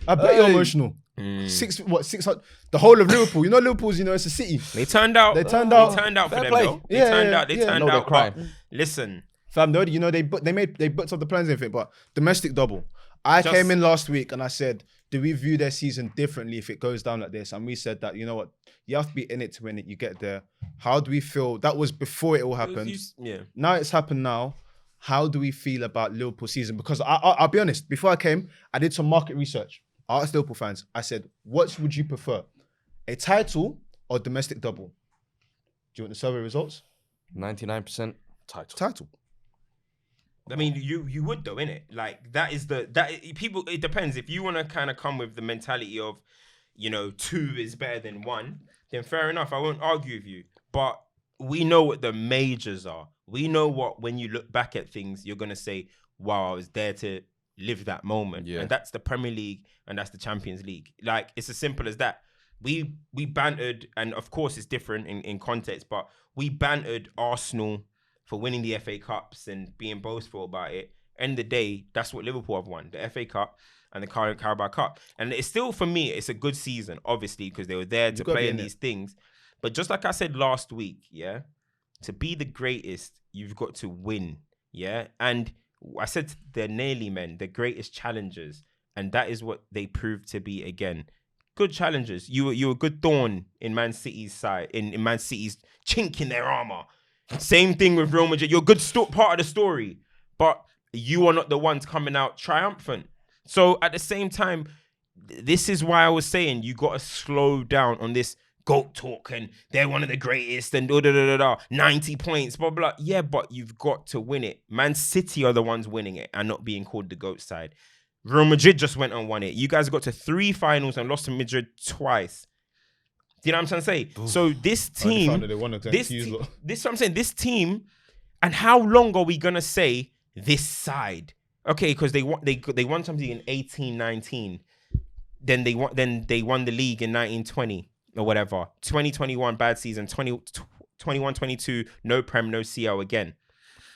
you're emotional. 600? The whole of Liverpool. You know Liverpool's, it's a city. They turned out. They turned out. They turned out for Fair them, play. though. They Yeah, turned yeah, out. They yeah. turned No, they're out. crying. But listen, Fam, they butts up the plans and everything, but domestic double. I Just- came in last week and I said, do we view their season differently if it goes down like this? And we said that, you know what, you have to be in it to win it. You get there. How do we feel? That was before it all happened. yeah. Now it's happened now. How do we feel about Liverpool season? Because I'll be honest, before I came, I did some market research. I asked Liverpool fans, I said, what would you prefer? A title or domestic double? Do you want the survey results? 99% title. Title. I mean, you would though, innit? Like people. It depends. If you want to kind of come with the mentality of, 2 is better than 1, then fair enough. I won't argue with you. But we know what the majors are. We know what, when you look back at things, you're going to say, wow, I was there to live that moment. Yeah. And that's the Premier League and that's the Champions League. Like, it's as simple as that. We bantered, and of course it's different in context, but we bantered Arsenal for winning the FA Cups and being boastful about it. End of the day, that's what Liverpool have won, the FA Cup and the Carabao Cup. And it's still, for me, it's a good season, obviously, because they were there to play in these things. But just like I said last week, yeah, to be the greatest, you've got to win, yeah? And I said they're nearly men, the greatest challengers, and that is what they proved to be again. Good challengers. You were a good thorn in Man City's side, in Man City's chink in their armor. Same thing with Real Madrid. You're a good part of the story, but you are not the ones coming out triumphant. So at the same time, this is why I was saying you got to slow down on this GOAT talk and they're one of the greatest and 90 points, blah, blah. Yeah, but you've got to win it. Man City are the ones winning it and not being called the GOAT side. Real Madrid just went and won it. You guys got to 3 finals and lost to Madrid twice. Do you know what I'm trying to say? Oof. So this team, this what I'm saying, this team, and how long are we gonna say this side? Okay, because they won something in 18-19, then they won the league in 19-20 or whatever. 2021 bad season, 21-22 no Prem, no CL again.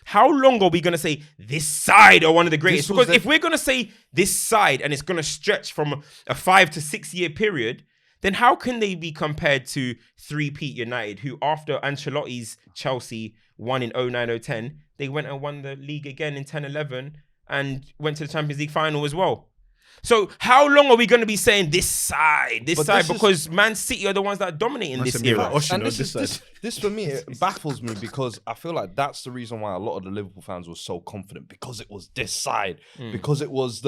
How long are we going to say this side are one of the greatest? Because if we're going to say this side and it's going to stretch from a 5 to 6 year period, then how can they be compared to 3-peat United, who after Ancelotti's Chelsea won in 09-010, they went and won the league again in 10-11 and went to the Champions League final as well. So how long are we going to be saying this side? Because Man City are the ones that are dominating this era. And this for me, it baffles me because I feel like that's the reason why a lot of the Liverpool fans were so confident, because it was this side. Because it was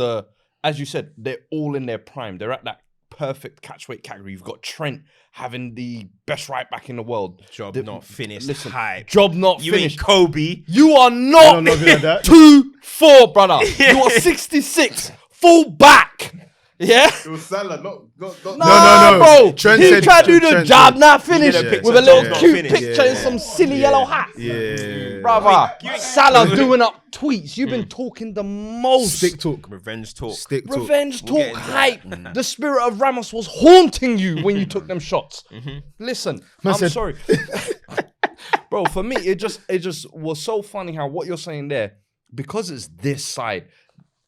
as you said, they're all in their prime. They're at that perfect catchweight category. You've got Trent having the best right back in the world. Job not finished. Listen, job not you finished. Ain't Kobe. You are not 2-4, brother. You are 66. Full back. Yeah? It was Salah, not no, bro. Trent he tried to do the job, not finished. With a little cute picture in some silly yellow hat. Yeah. Brother, Salah doing up tweets. You've been talking the most. Stick talk. Revenge talk. Revenge talk hype. The spirit of Ramos was haunting you when you took them shots. Listen, I'm sorry. Bro, for me, it just was so funny how what you're saying there, because it's this side,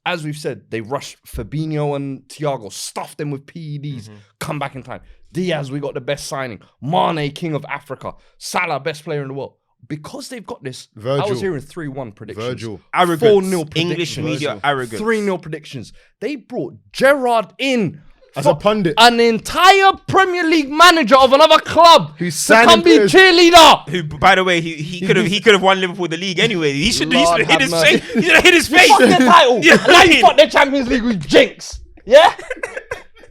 as we've said, they rushed Fabinho and Thiago, stuffed them with PEDs, come back in time. Diaz, we got the best signing. Mane, king of Africa. Salah, best player in the world. Because they've got this, I was hearing 3-1 predictions. Arrogance. 4-0 predictions. English media arrogance. 3-0 predictions. They brought Gerrard in as a pundit, an entire Premier League manager of another club who's to come be cheerleader. Who, by the way, he could have won Liverpool the league anyway. He should have hit his face. He should have hit his face. Fuck their title. Now you fuck their Champions League with Jinx. Yeah,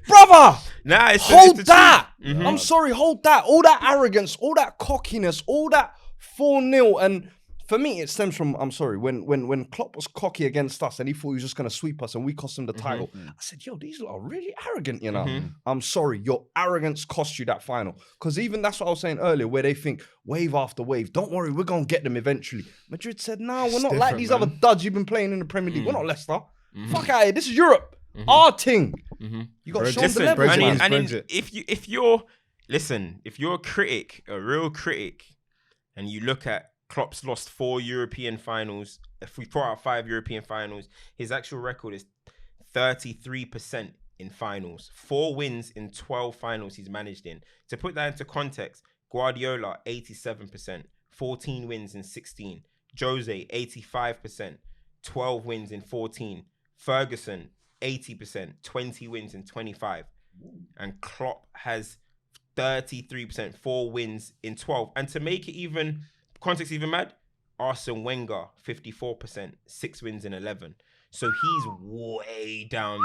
brother. Nah, hold that. I'm sorry, hold that. All that arrogance, all that cockiness, all that 4-0, and for me, it stems from, I'm sorry, when Klopp was cocky against us and he thought he was just going to sweep us and we cost him the title, I said, yo, these are really arrogant, you know? I'm sorry, your arrogance cost you that final. Because even that's what I was saying earlier, where they think, wave after wave, don't worry, we're going to get them eventually. Madrid said, no, we're not like these other duds you've been playing in the Premier League. We're not Leicester. Fuck out of here. This is Europe. Our thing. You got to show them the level. If you're a critic, a real critic, and you look at Klopp's lost 4 European finals. If we put out 5 European finals, his actual record is 33% in finals. 4 wins in 12 finals he's managed in. To put that into context, Guardiola, 87%, 14 wins in 16. Jose, 85%, 12 wins in 14. Ferguson, 80%, 20 wins in 25. And Klopp has 33%, 4 wins in 12. And to make it even... context even mad, Arsene Wenger, 54%, 6 wins in 11. So he's way down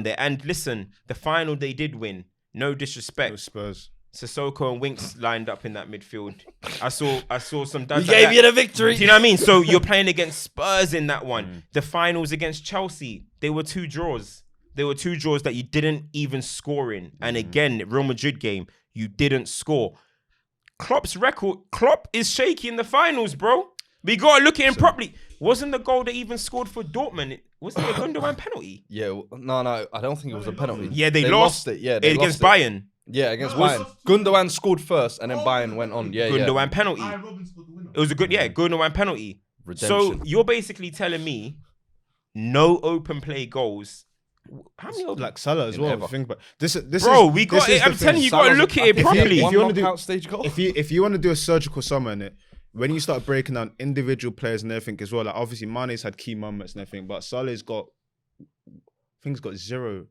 there. And listen, the final they did win, no disrespect. No Spurs. Sissoko and Winks lined up in that midfield. I saw some... We gave you the victory. Do you know what I mean? So you're playing against Spurs in that one. The finals against Chelsea, they were 2 draws. There were 2 draws that you didn't even score in. And again, Real Madrid game, you didn't score. Klopp's record, Klopp is shaky in the finals, bro. We got to look at him properly. Wasn't the goal that even scored for Dortmund? Was it a Gundogan penalty? Yeah, no, I don't think it was a penalty. Yeah, they lost it. Yeah, against Bayern. Yeah, against Bayern. Gundogan scored first, and then Bayern went on. Yeah, Gundogan penalty. It was a good, Gundogan penalty. Redemption. So you're basically telling me no open play goals. How many open? Like Salah as well. Ever. Think about this. Bro, we got it. I'm telling you, you got to look at it properly. If you want to do stage goal. If you want to do a surgical summer in it, when you start breaking down individual players and everything as well, like obviously Mane's had key moments and everything, but Salah's got, I think he's got zero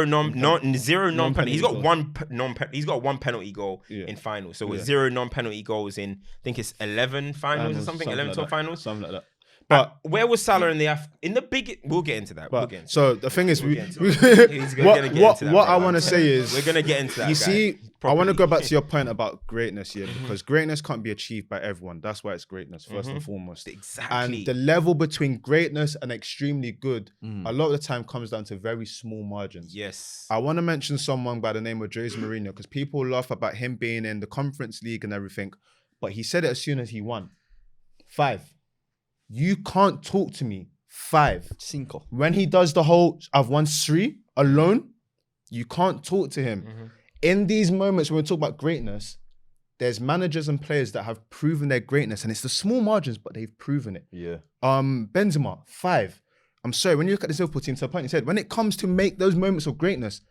non-penalty. He's got he's got 1 penalty goal in finals. So with 0 non-penalty goals in, I think it's 11 finals or something, 11 top finals, something like that. But where was Salah in the big? We'll get into that. So the thing is, what I want to say is, we're gonna get into that. You see, I want to go back to your point about greatness here, because greatness can't be achieved by everyone. That's why it's greatness first and foremost. Exactly. And the level between greatness and extremely good, a lot of the time comes down to very small margins. Yes. I want to mention someone by the name of Jose Mourinho, because people laugh about him being in the Conference League and everything, but he said it as soon as he won. 5. You can't talk to me. 5. Cinco. When he does the whole, I've won 3 alone, you can't talk to him. In these moments when we talk about greatness, there's managers and players that have proven their greatness, and it's the small margins, but they've proven it. Yeah. Benzema, 5. I'm sorry, when you look at the Liverpool team, to the point you said, when it comes to make those moments of greatness,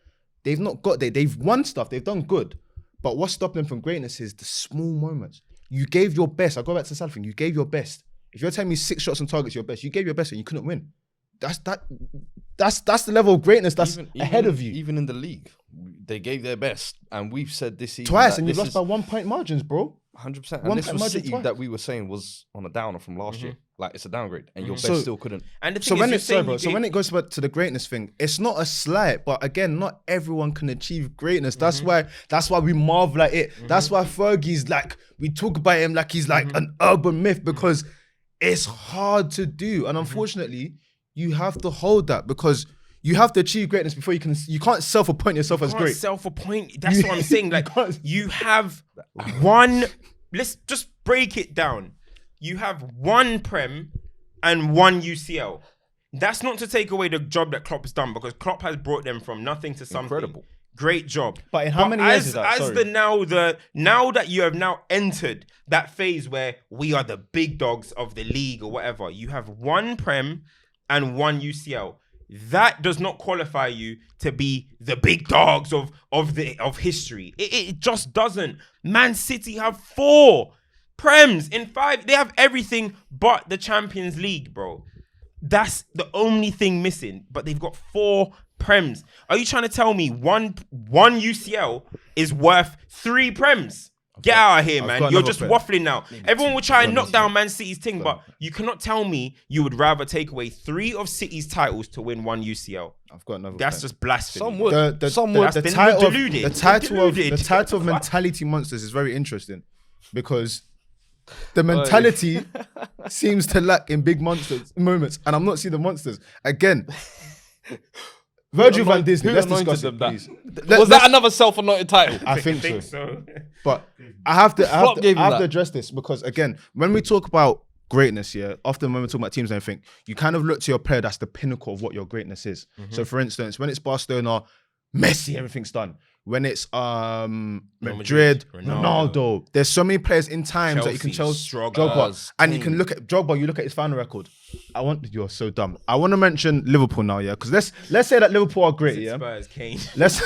they've not got there. They've won stuff, they've done good. But what's stopping them from greatness is the small moments. You gave your best. I'll go back to the Salah thing. You gave your best. If you're telling me 6 shots on target's your best, you gave your best and you couldn't win. That's the level of greatness that's ahead of you. Even in the league, they gave their best, and we've said this season twice, and you've lost by 1 point margins, bro. 100%. And this was City that we were saying was on a downer from last year. Like, it's a downgrade, and your best still couldn't. And the so thing when is, when it goes back to the greatness thing, it's not a slight, but again, not everyone can achieve greatness. That's why we marvel at it. That's why Fergie's like, we talk about him like he's like an urban myth, because it's hard to do. And unfortunately, you have to hold that, because you have to achieve greatness before you can't self-appoint yourself as great. Self-appoint. That's what I'm saying. Like, you have one, let's just break it down. You have 1 Prem and 1 UCL. That's not to take away the job that Klopp has done, because Klopp has brought them from nothing to something. Incredible. Great job. But in how many years is that? Now that you have now entered that phase where we are the big dogs of the league or whatever, you have 1 Prem and 1 UCL. That does not qualify you to be the big dogs of history. It just doesn't. Man City have 4 Prems in 5. They have everything but the Champions League, bro. That's the only thing missing. But they've got 4 Prems. Are you trying to tell me one UCL is worth 3 Prems? Get out of here, man. You're just waffling now. Everyone will try and knock down Man City's thing, but you cannot tell me you would rather take away 3 of City's titles to win 1 UCL. I've got another. That's just blasphemy. Some would. The title of Mentality Monsters is very interesting, because the mentality seems to lack in big moments, and I'm not seeing the monsters again. Virgil van Disney, let's discuss it, please. Was that another self-anointed title? I think so. But I have to address this, because again, when we talk about greatness, often when we talk about teams and everything, you kind of look to your player that's the pinnacle of what your greatness is. So for instance, when it's Barcelona, Messi, everything's done. When it's Madrid, Ronaldo, there's so many players in times that you can tell Drogba, and you can look at Drogba. You look at his final record. You're so dumb. I want to mention Liverpool now, because let's say that Liverpool are great, Spurs, Kane. Let's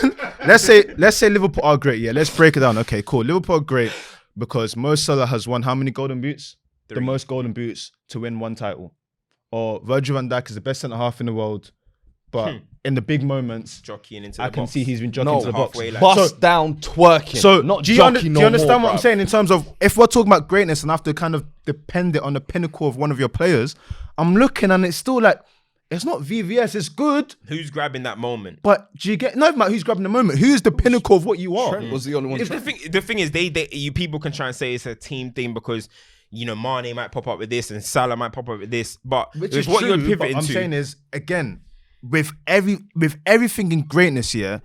say Liverpool are great, Let's break it down. Okay, cool. Liverpool are great because Mo Salah has won how many golden boots? 3. The most golden boots to win 1 title. Or Virgil van Dijk is the best centre half in the world. But in the big moments, I can see he's been jockeying to the box. Bust down twerking. So do you understand what I'm saying in terms of, if we're talking about greatness and I have to kind of depend it on the pinnacle of one of your players, I'm looking and it's still like, it's not VVS, it's good. Who's grabbing that moment? But do you get, no matter who's grabbing the moment, who's the pinnacle of what you are? Trent was the only one. The thing is, you people can try and say it's a team thing because, Mane might pop up with this and Salah might pop up with this, but which is what true, you're pivoting but I'm to. saying is, again, with everything in greatness, the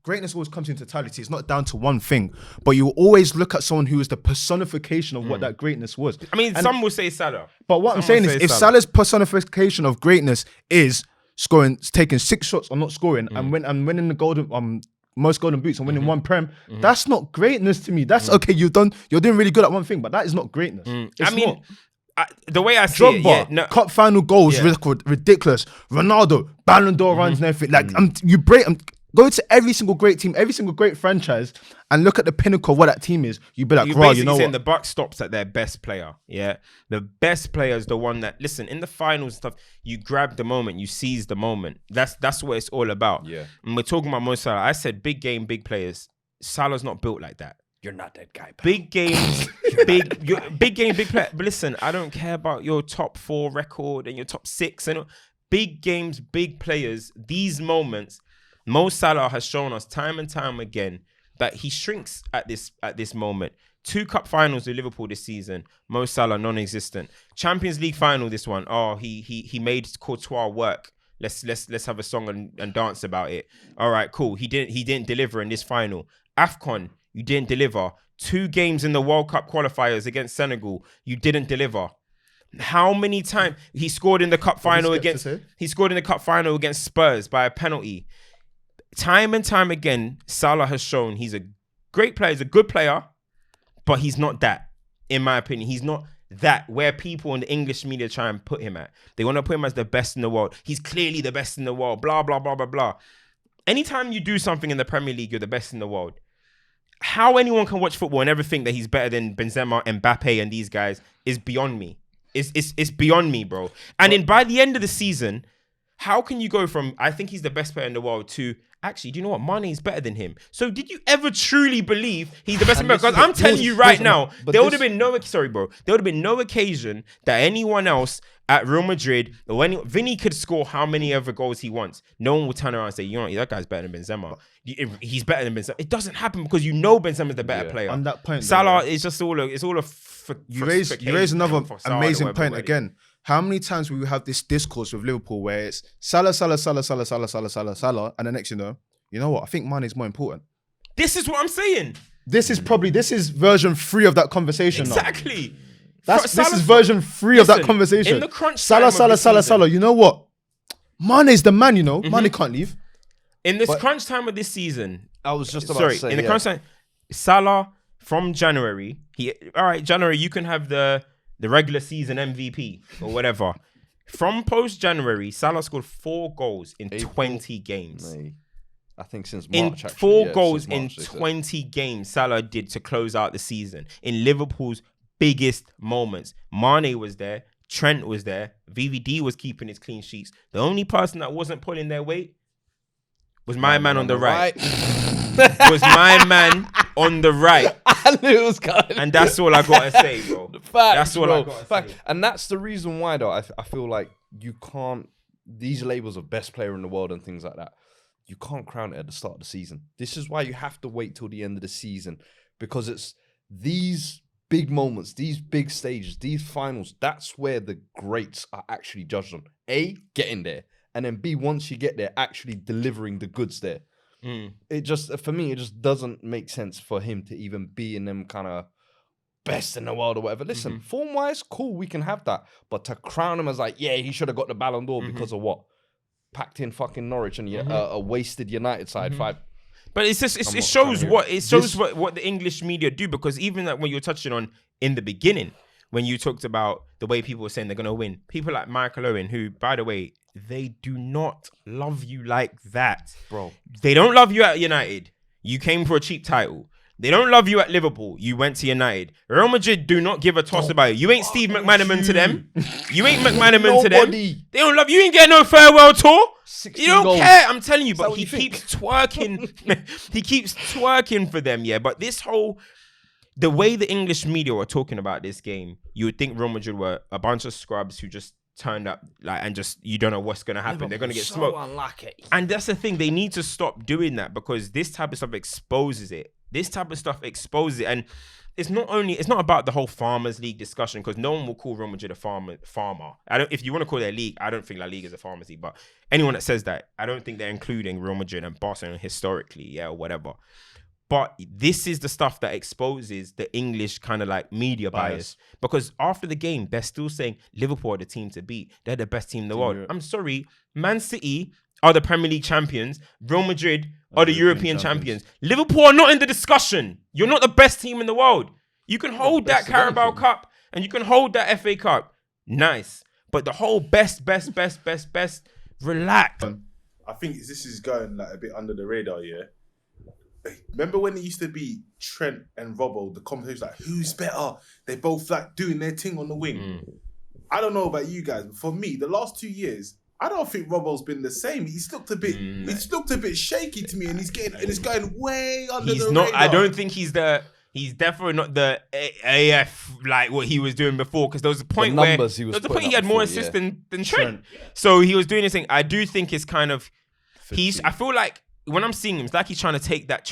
greatness always comes in totality. It's not down to one thing, but you always look at someone who is the personification of what that greatness was. I mean, some will say Salah. But what I'm saying is, if Salah's personification of greatness is scoring, taking 6 shots or not scoring, and winning the most golden boots and winning one prem, that's not greatness to me. That's okay. You're doing really good at one thing, but that is not greatness. I mean, the way I see it, cup final goals, ridiculous. Ronaldo, Ballon d'Or runs and everything. Like go to every single great team, every single great franchise, and look at the pinnacle of what that team is. You'd be like, you're you know saying what? The buck stops at their best player. Yeah, the best player is the one that, listen, in the finals stuff, you grab the moment, you seize the moment. That's what it's all about. Yeah, and we're talking about Mo Salah. I said big game, big players. Salah's not built like that. You're not that guy, pal. Big games, big game, big player. But listen, I don't care about your top 4 record and your top 6 and big games, big players. These moments, Mo Salah has shown us time and time again that he shrinks at this moment. 2 cup finals with Liverpool this season. Mo Salah non-existent. Champions League final this one. Oh, he made Courtois work. Let's have a song and dance about it. All right, cool. He didn't deliver in this final. AFCON, you didn't deliver. 2 games in the World Cup qualifiers against Senegal, you didn't deliver. How many times he scored in the cup final against Spurs by a penalty? Time and time again, Salah has shown he's a great player, he's a good player, but he's not that, in my opinion. He's not that where people in the English media try and put him at. They want to put him as the best in the world. He's clearly the best in the world, blah, blah, blah, blah, blah. Anytime you do something in the Premier League, you're the best in the world. How anyone can watch football and ever think that he's better than Benzema, Mbappe, and these guys is beyond me. It's beyond me, bro. And by the end of the season, how can you go from, I think he's the best player in the world, to, actually, do you know what? Mane is better than him. So did you ever truly believe he's the best player? Because I'm telling you right now, there would have been no occasion that anyone else at Real Madrid or Vinny could score how many other goals he wants. No one will turn around and say, you know, that guy's better than Benzema. He's better than Benzema. It doesn't happen because you know Benzema's the better player. On that point, Salah is just all a. You raise another amazing point again. How many times will we have this discourse with Liverpool where it's Salah, and the next you know what? I think Mane is more important. This is what I'm saying. This is version 3 of that conversation. Exactly. This is version 3 of that conversation. In the crunch Salah. You know what? Mane is the man. You know, Mane can't leave. In this crunch time of this season, I was just about to say, in the crunch time, Salah from January. January, you can have the regular season MVP or whatever. From post-January, Salah scored 4 goals in 20 games. I think since March, actually. 4 goals in 20 games Salah did to close out the season. In Liverpool's biggest moments. Mane was there. Trent was there. VVD was keeping his clean sheets. The only person that wasn't pulling their weight was my man on the right. Was my man on the right. I knew it was coming. And that's all I gotta say, bro. That's all I gotta say. And that's the reason why, though, I feel like you can't, these labels of best player in the world and things like that, you can't crown it at the start of the season. This is why you have to wait till the end of the season, because it's these big moments, these big stages, these finals, that's where the greats are actually judged on. A, getting there. And then B, once you get there, actually delivering the goods there. It just, for me, it just doesn't make sense for him to even be in them kind of best in the world or whatever. Listen, form-wise, cool, we can have that. But to crown him as like, yeah, he should have got the Ballon d'Or because of what? Packed in fucking Norwich and a wasted United side 5. But it's just, it shows what the English media do, because even like when you're touching on in the beginning, when you talked about the way people were saying they're going to win, people like Michael Owen, who, by the way, they do not love you like that. Bro. They don't love you at United. You came for a cheap title. They don't love you at Liverpool. You went to United. Real Madrid do not give a toss about you. You ain't Steve McManaman to them. You ain't McManaman to them. They don't love you. You ain't getting no farewell tour. You don't care. I'm telling you, but he keeps twerking. He keeps twerking for them, yeah. But this whole, the way the English media were talking about this game, you would think Real Madrid were a bunch of scrubs who just turned up and just, you don't know what's going to happen. They're going to get smoked. Unlucky. And that's the thing. They need to stop doing that, because this type of stuff exposes it. This type of stuff exposes it. And it's not about the whole Farmers League discussion, because no one will call Real Madrid a farmer. If you want to call their league, I don't think La Liga is a Farmers League, but anyone that says that, I don't think they're including Real Madrid and Barcelona historically, or whatever. But this is the stuff that exposes the English kind of like media bias. Because after the game, they're still saying Liverpool are the team to beat. They're the best team in the world. Europe. I'm sorry, Man City are the Premier League champions. Real Madrid are the European champions. Liverpool are not in the discussion. You're not the best team in the world. You can hold that Carabao Cup and you can hold that FA Cup. Nice. But the whole best, relax. I think this is going like a bit under the radar, yeah? Remember when it used to be Trent and Robbo, the conversation like, who's better? They both like doing their thing on the wing. I don't know about you guys, but for me, the last 2 years, I don't think Robbo's been the same. He's looked a bit shaky to me, and it's going way under the radar. I don't think he's definitely not the AF like what he was doing before, because there was a point he had more assists than Trent. So he was doing this thing. I do think it's kind of I feel like when I'm seeing him, it's like he's trying to take that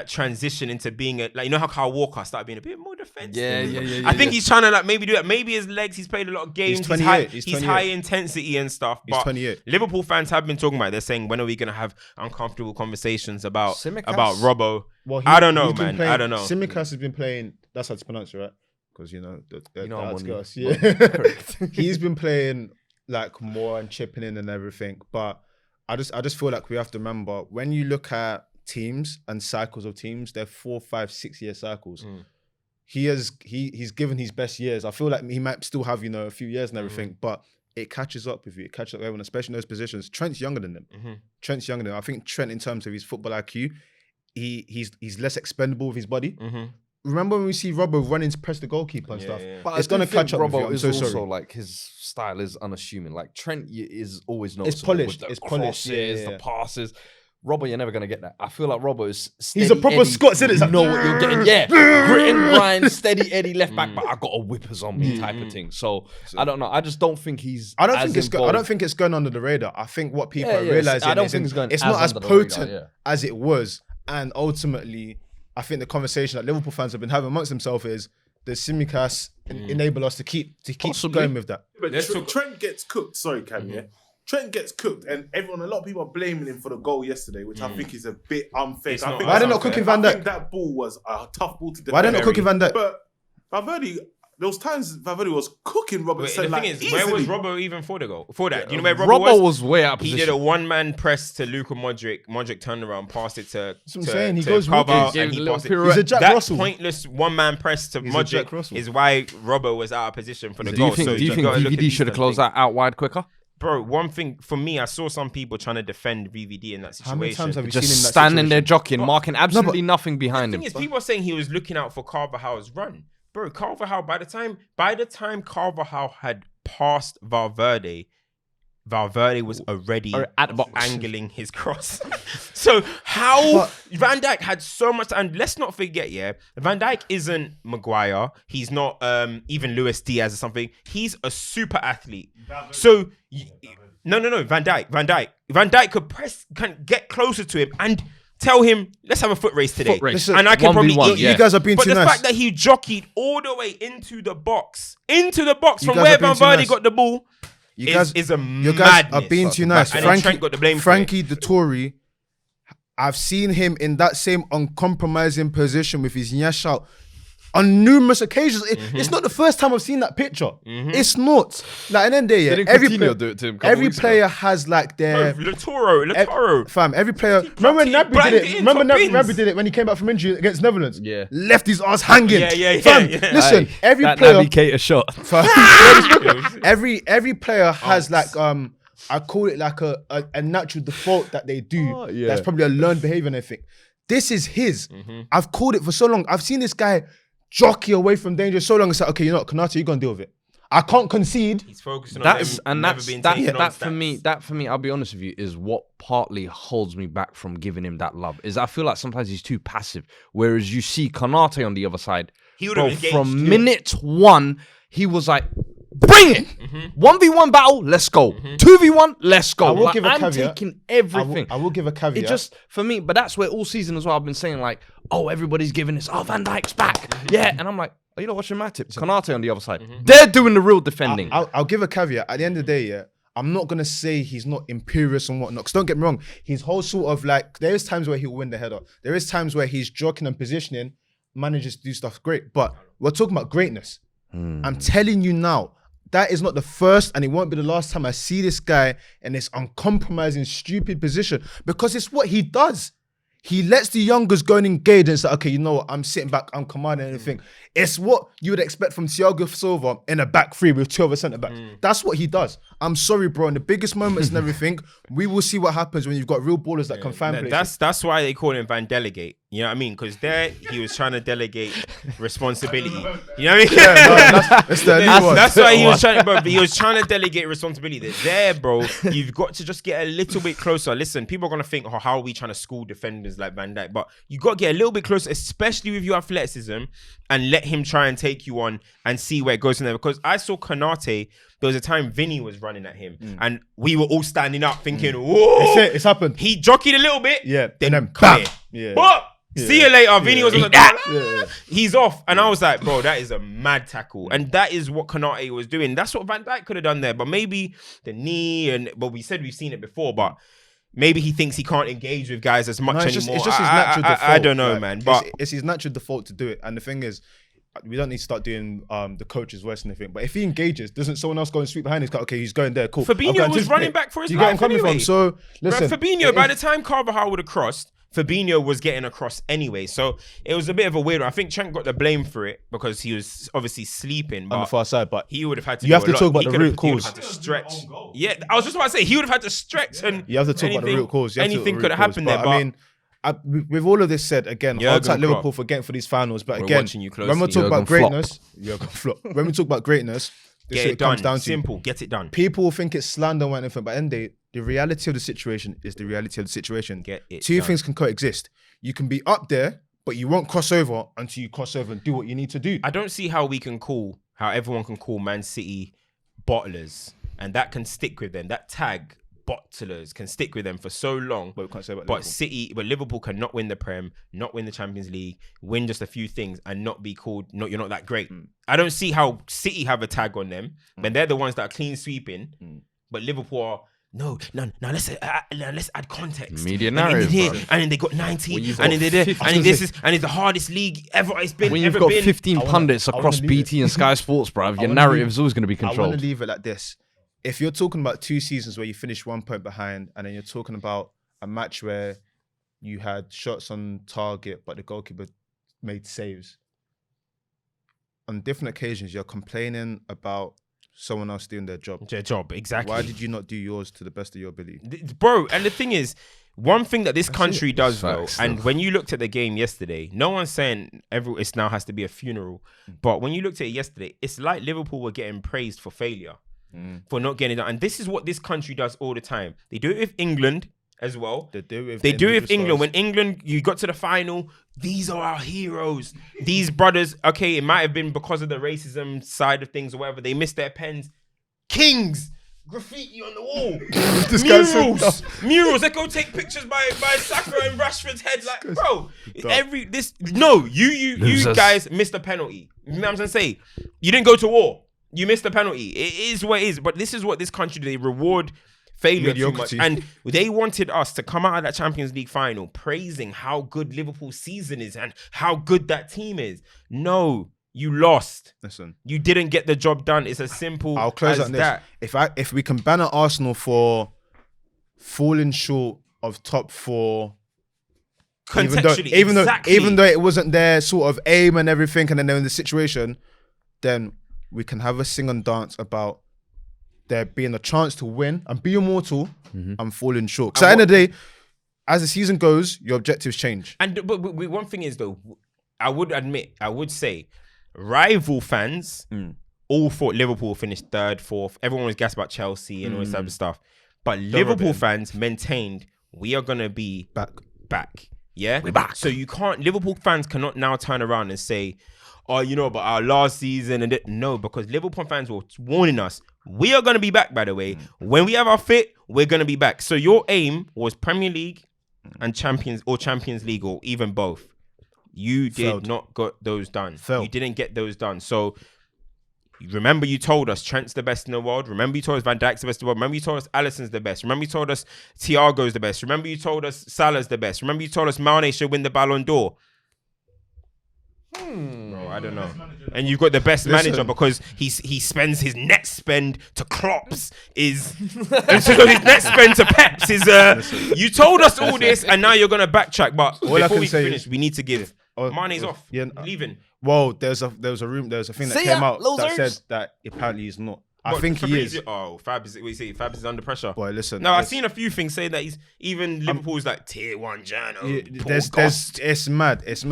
transition into being like, you know how Kyle Walker started being a bit more defensive. Yeah. I think he's trying to like maybe do that. Maybe his legs. He's played a lot of games. He's high intensity and stuff. But 28. Liverpool fans have been talking about it. They're saying, when are we gonna have uncomfortable conversations about Robbo? Well, I don't know, man. I don't know. Tsimikas has been playing. That's how to pronounce it, right? Because correct. He's been playing like more and chipping in and everything, but. I just feel like we have to remember, when you look at teams and cycles of teams, they're 4, 5, 6 year cycles. He's given his best years. I feel like he might still have, a few years and everything, but it catches up with you. It catches up with everyone, especially in those positions. Trent's younger than them. I think Trent, in terms of his football IQ, he's less expendable with his body. Remember when we see Robbo running to press the goalkeeper and stuff? Yeah. But it's going to catch up with you. I'm so sorry. Like, his style is unassuming. Like, Trent is always noticeable. It's polished. It's polished. The passes. Robbo, you're never going to get that. I feel like Robbo is he's a proper Scots, isn't it? You know what you're getting. Yeah. Grit and grind, steady Eddie left back, but I got a whippers on me type of thing. So, I don't know. I just don't think he's I don't think it's going under the radar. I think what people are realising it's not as potent as it was. And ultimately, I think the conversation that Liverpool fans have been having amongst themselves is, does Tsimikas enable us to keep going with that? But Trent gets cooked. Sorry, Cam, yeah? Trent gets cooked, and a lot of people are blaming him for the goal yesterday, which I think is a bit unfair. Why they're not cooking Van Dijk? I think that ball was a tough ball to defend. Why they're not cooking Van Dijk? But Valverde, there was times Valverde was cooking Robertson. The thing is, where was Robbo even for the goal? Before that, do you know where Robbo was way out of position. He did a one-man press to Luka Modric. Modric turned around, passed it to That's what I'm saying. He goes Carvalho, and he passed it. He's a Jack Russell. That pointless one-man press to Modric is why Robbo was out of position for the goal. Do you think VVD should have closed that out wide quicker? Bro, one thing for me, I saw some people trying to defend VVD in that situation. How many times have you just seen him standing there jockeying, marking absolutely nothing behind him? The thing is, people are saying he was looking out for Carvajal's run. Bro, Carvajal, by the time Carvajal had passed Valverde was already at the box, angling his cross. So Van Dijk had so much, and let's not forget, Van Dijk isn't Maguire. He's not even Luis Diaz or something. He's a super athlete. So no, Van Dijk can get closer to him and tell him, let's have a foot race today. Listen, and I can probably eat you. You guys are being too nice. But the fact that he jockeyed all the way into the box from where Valverde got the ball is a madness. You guys are being too nice. And Trent got the blame Frankie the Tory, I've seen him in that same uncompromising position with his nyash out on numerous occasions. It's not the first time I've seen that picture. It's not. Like, and then every player has like their Latoro. Fam, every player. Remember when Gnabry did it? Remember Gnabry did it when he came back from injury against Netherlands? Yeah. Left his ass hanging. Fam, listen, every that player. Navigator shot. Every player has like I call it like a natural default that they do. That's probably a learned behavior and everything. This is his. I've called it for so long. I've seen this guy jockey away from danger so long. It's like, okay, you know what, Konate, you're gonna deal with it. I can't concede. He's focusing on that for me, I'll be honest with you, is what partly holds me back from giving him that love. Is I feel like sometimes he's too passive. Whereas you see Konate on the other side, he would have from minute one, he was like, bring it. 1v1 battle, let's go. 2v1, let's go. I will give a I'm caveat. taking everything. I will give a caveat. It just, for me, but that's where all season as well, I've been saying like, oh, everybody's giving this, oh, Van Dijk's back. Yeah, and I'm like, oh, you're not watching Matip. Konate on the other side. They're doing the real defending. I'll give a caveat. At the end of the day, yeah, I'm not going to say he's not imperious and whatnot. Because don't get me wrong, his whole sort of like, there is times where he'll win the header. There is times where he's jockeying and positioning, manages to do stuff great. But we're talking about greatness. I'm telling you now, that is not the first and it won't be the last time I see this guy in this uncompromising, stupid position. Because it's what he does. He lets the youngers go and engage and say, okay, you know what, I'm sitting back, I'm commanding anything. It's what you would expect from Thiago Silva in a back three with 2 other centre-backs. That's what he does. I'm sorry, bro. In the biggest moments and everything, we will see what happens when you've got real ballers that can find places. That's why they call him Van Delegate. You know what I mean? Because there he was trying to delegate responsibility. You know what I mean? That's why he was trying. Bro, he was trying to delegate responsibility. There, bro, you've got to just get a little bit closer. Listen, people are gonna think, oh, how are we trying to school defenders like Van Dijk? But you got to get a little bit closer, especially with your athleticism, and let him try and take you on and see where it goes from there. Because I saw Konate. There was a time Vinny was running at him, and we were all standing up thinking, "Whoa, it's happened." He jockeyed a little bit, then bam, yeah. But see you later. Vinny was like, he's off, and I was like, bro, that is a mad tackle, and that is what Konate was doing. That's what Van Dijk could have done there, but maybe the knee but we said we've seen it before, but. Maybe he thinks he can't engage with guys as much anymore. It's just his natural default. I don't know, man. But it's his natural default to do it. And the thing is, we don't need to start doing the coach's worst and anything. But if he engages, doesn't someone else go and sweep behind him? Okay, he's going there, cool. Fabinho was running back for his life. You get him coming from. So listen, bro, Fabinho, by the time Carvajal would have crossed, Fabinho was getting across anyway. So it was a bit of a weird one. I think Cenk got the blame for it because he was obviously sleeping. But on the far side, but he would have had to. You have to talk about the root cause. He would have had to stretch. Yeah, I was just about to say he would have had to stretch and. You have to talk about the root cause. Anything could have happened there. But I mean, with all of this said, again, I'll take Liverpool for getting for these finals. But again, when we talk about greatness, when we talk about greatness, this is what it comes down to. Simple, get it done. People will think it's slander or anything, but end the reality of the situation is the reality of the situation. Two things can coexist. You can be up there, but you won't cross over until you cross over and do what you need to do. I don't see how everyone can call Man City bottlers, and that can stick with them. That tag, bottlers, can stick with them for so long. But we can't say about Liverpool. Liverpool cannot win the Prem, not win the Champions League, win just a few things, and not be called. No, you're not that great. I don't see how City have a tag on them, when they're the ones that are clean sweeping, but Liverpool are. No. Let's add context. Media narrative, and then they got 19, and then they did, and this is, and it's the hardest league ever. It's been. When you've got 15 pundits across BT and Sky Sports, bruv, your narrative is always going to be controlled. I want to leave it like this: if you're talking about 2 seasons where you finished 1 point behind, and then you're talking about a match where you had shots on target, but the goalkeeper made saves. On different occasions, you're complaining about someone else doing their job. Exactly. Why did you not do yours to the best of your ability? Bro, and the thing is, one thing that this country does, though, and when you looked at the game yesterday, no one's saying it now has to be a funeral, but when you looked at it yesterday, it's like Liverpool were getting praised for failure, for not getting it done. And this is what this country does all the time. They do it with England as well. They do it with England. When England, you got to the final, these are our heroes. These brothers, okay, it might have been because of the racism side of things or whatever, they missed their pens. Kings! Graffiti on the wall. Murals. They go take pictures by Saka and Rashford's head. Like, bro, you guys missed a penalty. You know what I'm trying to say? You didn't go to war. You missed a penalty. It is what it is. But this is what this country do. They reward failure too much. And they wanted us to come out of that Champions League final praising how good Liverpool's season is and how good that team is. No, you lost. Listen, you didn't get the job done. It's as simple I'll close as on that. This. If we can banner Arsenal for falling short of top 4, contextually, even though it wasn't their sort of aim and everything, and then they're in the situation, then we can have a sing and dance about there being a chance to win and be immortal and falling short. Because at the end of the day, as the season goes, your objectives change. And but one thing is though, I would say, rival fans all thought Liverpool finished 3rd, 4th. Everyone was gassed about Chelsea and all this type of stuff. But Liverpool fans maintained we are gonna be back. Yeah, we're back. So Liverpool fans cannot now turn around and say, oh, you know, but our last season and no, because Liverpool fans were warning us. We are going to be back, by the way. When we have our fit, we're going to be back. So your aim was Premier League and Champions League, or even both. You did not get those done. You didn't get those done. So remember, you told us Trent's the best in the world. Remember, you told us Van Dijk's the best in the world. Remember, you told us Alisson's the best. Remember, you told us Thiago's the best. Remember, you told us Salah's the best. Remember, you told us Mane should win the Ballon d'Or. Bro, I don't know. And you've got the best manager because he spends his net spend to Klopp's is so his net spend to Pep's is you told us all this and now you're gonna backtrack. But before we finish, we need to give Mane's off. Leaving. Well, there's a thing that came out that said that apparently he's not. I think he is. Fab is under pressure. Boy, listen. No, I've seen a few things say that he's even Liverpool's like tier 1 journal. It's mad. If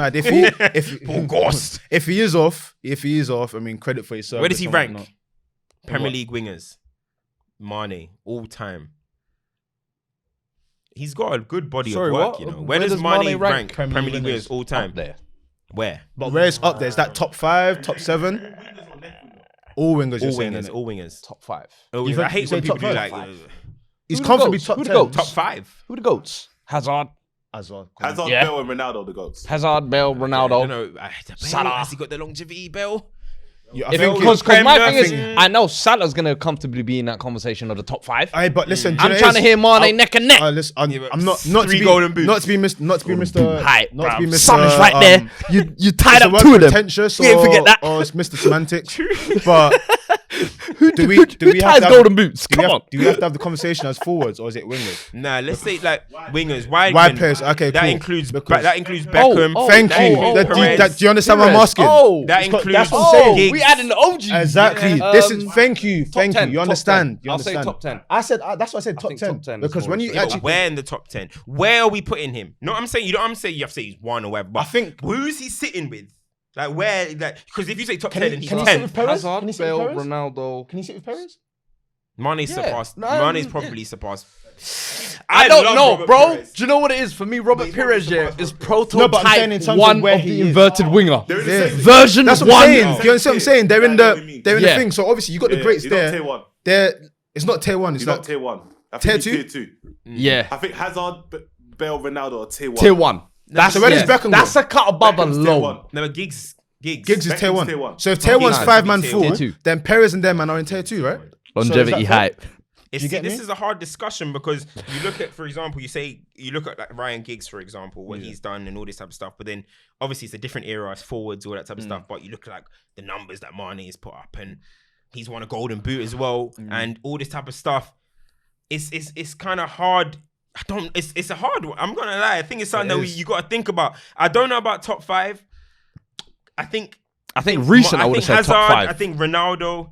he is off, I mean, credit for his service. Where does he rank? Premier League wingers. Mane, all time. He's got a good body of work, you know. Where does Mane rank Premier League wingers all time? Up there. Where? But where it's up there? Is that top 5, top 7? All wingers, all wingers. Top 5. I hate when people do like. He's comfortably top 10. Top 5. Who the GOATs? Hazard, Bale, and Ronaldo, the GOATs. Hazard, Bale, Ronaldo. Salah. Has he got the longevity, Bale? Because my thing is, I know Salah's gonna comfortably be in that conversation of the top 5. But listen, I'm trying to hear Mane neck and neck. Listen, I'm not to be golden boots. Not to be Mr. Hype, not to be Mr. Summer's right there. You tied up Mr. 2 of them. Pretentious You ain't forget that. or it's Mr. Semantics. But do we ties have golden boots? Come on. Do we have to have the conversation as forwards or is it wingers? Nah, let's say like wingers. Wide players. Okay, that cool. includes Beckham. Thank you. Do you understand what I'm asking? That includes. That's what I'm saying. We adding the OG. Exactly. This is thank you. You understand? I'll say top 10. I said that's why I said top 10 because when you actually where in the top 10? Where are we putting him? No, I'm saying you have to say he's 1 or whatever. But I think who's he sitting with? Like where? Like because if you say top 10 and he's can 10, he sit with Perez? Hazard, Can he sit with Bale, Perez? Ronaldo. Can he sit with Perez? Mane's surpassed. Mane's probably surpassed. I don't know, bro. Perez. Do you know what it is for me? Robert Perez is prototype No, but I'm saying in terms of 1 where of he the is. inverted winger. Version That's 1. what I'm saying. Do you understand what I'm saying? They're in the Yeah. thing. So obviously you got the greats he's not there. tier 1. It's not tier 1. It's He's like not tier 1. I Tier think he's 2? tier 2. Yeah. I think Hazard, Bale, Ronaldo are tier 1. Tier 1. So where does Beckham go? That's a cut above Beckham's and tier low. 1. No, but Giggs Giggs is tier Beckham's 1. tier 1. So if tier 1's Giggs 5-man tier full, two. then Perez and them man are in tier 2, right? Longevity hype. This get me? is a hard discussion because you look at, for example, you look at like Ryan Giggs, for example, what he's done and all this type of stuff. But then obviously it's a different era, it's forwards, all that type of stuff. But you look at like the numbers that Mane has put up, and he's won a Golden Boot as well, and all this type of stuff. It's kind of hard. It's a hard one. I'm gonna lie. I think it's something that you got to think about. I don't know about top 5. I think recent I would have said Hazard, top 5. I think Ronaldo.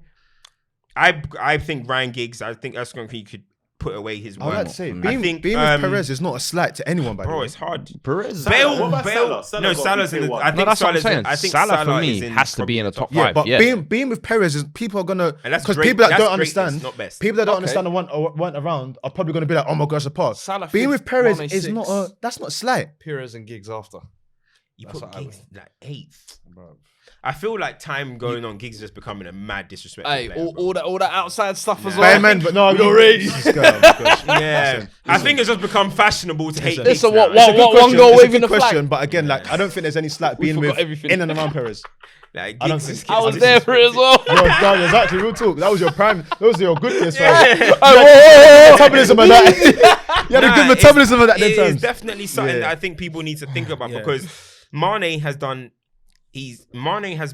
I think Ryan Giggs. I think that's something he could put away his work. I would say I think being with Perez is not a slight to anyone, by the bro, way. it's hard. Perez. What about Bale. Salah? No, Salah Salah's in the. I No, think that's what I'm Salah's saying. in. I think Salah for is me in has to be in the top 5. Yeah, but Yeah. being with Perez is people are gonna And that's because great- people that that's don't greatness, understand, not best. people that don't Okay. understand and weren't around are probably gonna be like, oh my gosh, a pass. Salah Being fifth, with Perez Mane is sixth. not that's not slight. Perez and Giggs after. You That's put what I Giggs like 8th. I feel like time going on, Giggs is just becoming a mad disrespectful Hey, player. all that outside stuff as Hey, well. man, but no, you're ready. Yeah, I think it's just become fashionable to hate Giggs Listen, now. one goal It's a waving good the flag. question, but again, like I don't think there's any slack being forgot with everything. in and around Perez. Like, I don't Giggs think- is- I was there for it as well. Yo, exactly, real talk. That was your prime. That was your goodness. Yeah. Metabolism of that. You had a good metabolism of that. It's times. definitely something that I think people need to think about because Mane has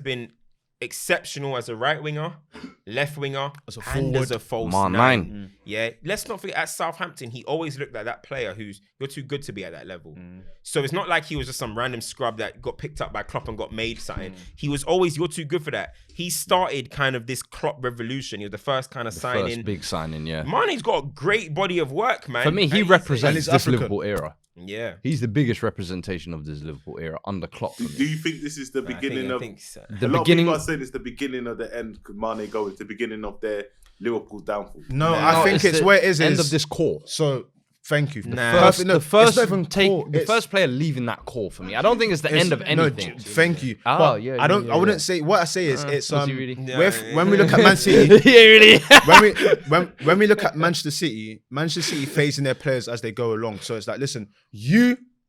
been exceptional as a right winger, left winger, As a and forward. as a false Man, nine. Yeah, let's not forget at Southampton, he always looked like that player who's you're too good to be at that level. So it's not like he was just some random scrub that got picked up by Klopp and got made something. He was always you're too good for that. He started kind of this Klopp revolution. He was the first kind of signing. First big signing, yeah. Mane's got a great body of work, man. For me, he And represents he's this African. Liverpool era. Yeah. He's the biggest representation of this Liverpool era under Klopp. For Do me. you think this is the beginning I of... think so. The a lot beginning. of people are saying it's the beginning of the end. Could Mane go? It's the beginning of their Liverpool downfall. No, I think it's where it is. End of this core. So Thank you. The first player leaving that call for me. I don't think it's the end of anything. No, thank you. Oh, But yeah. I don't. I wouldn't say. What I say is, it's was he really? when we look at Man City, Yeah, really. when we look at Manchester City phasing their players as they go along. So it's like, listen,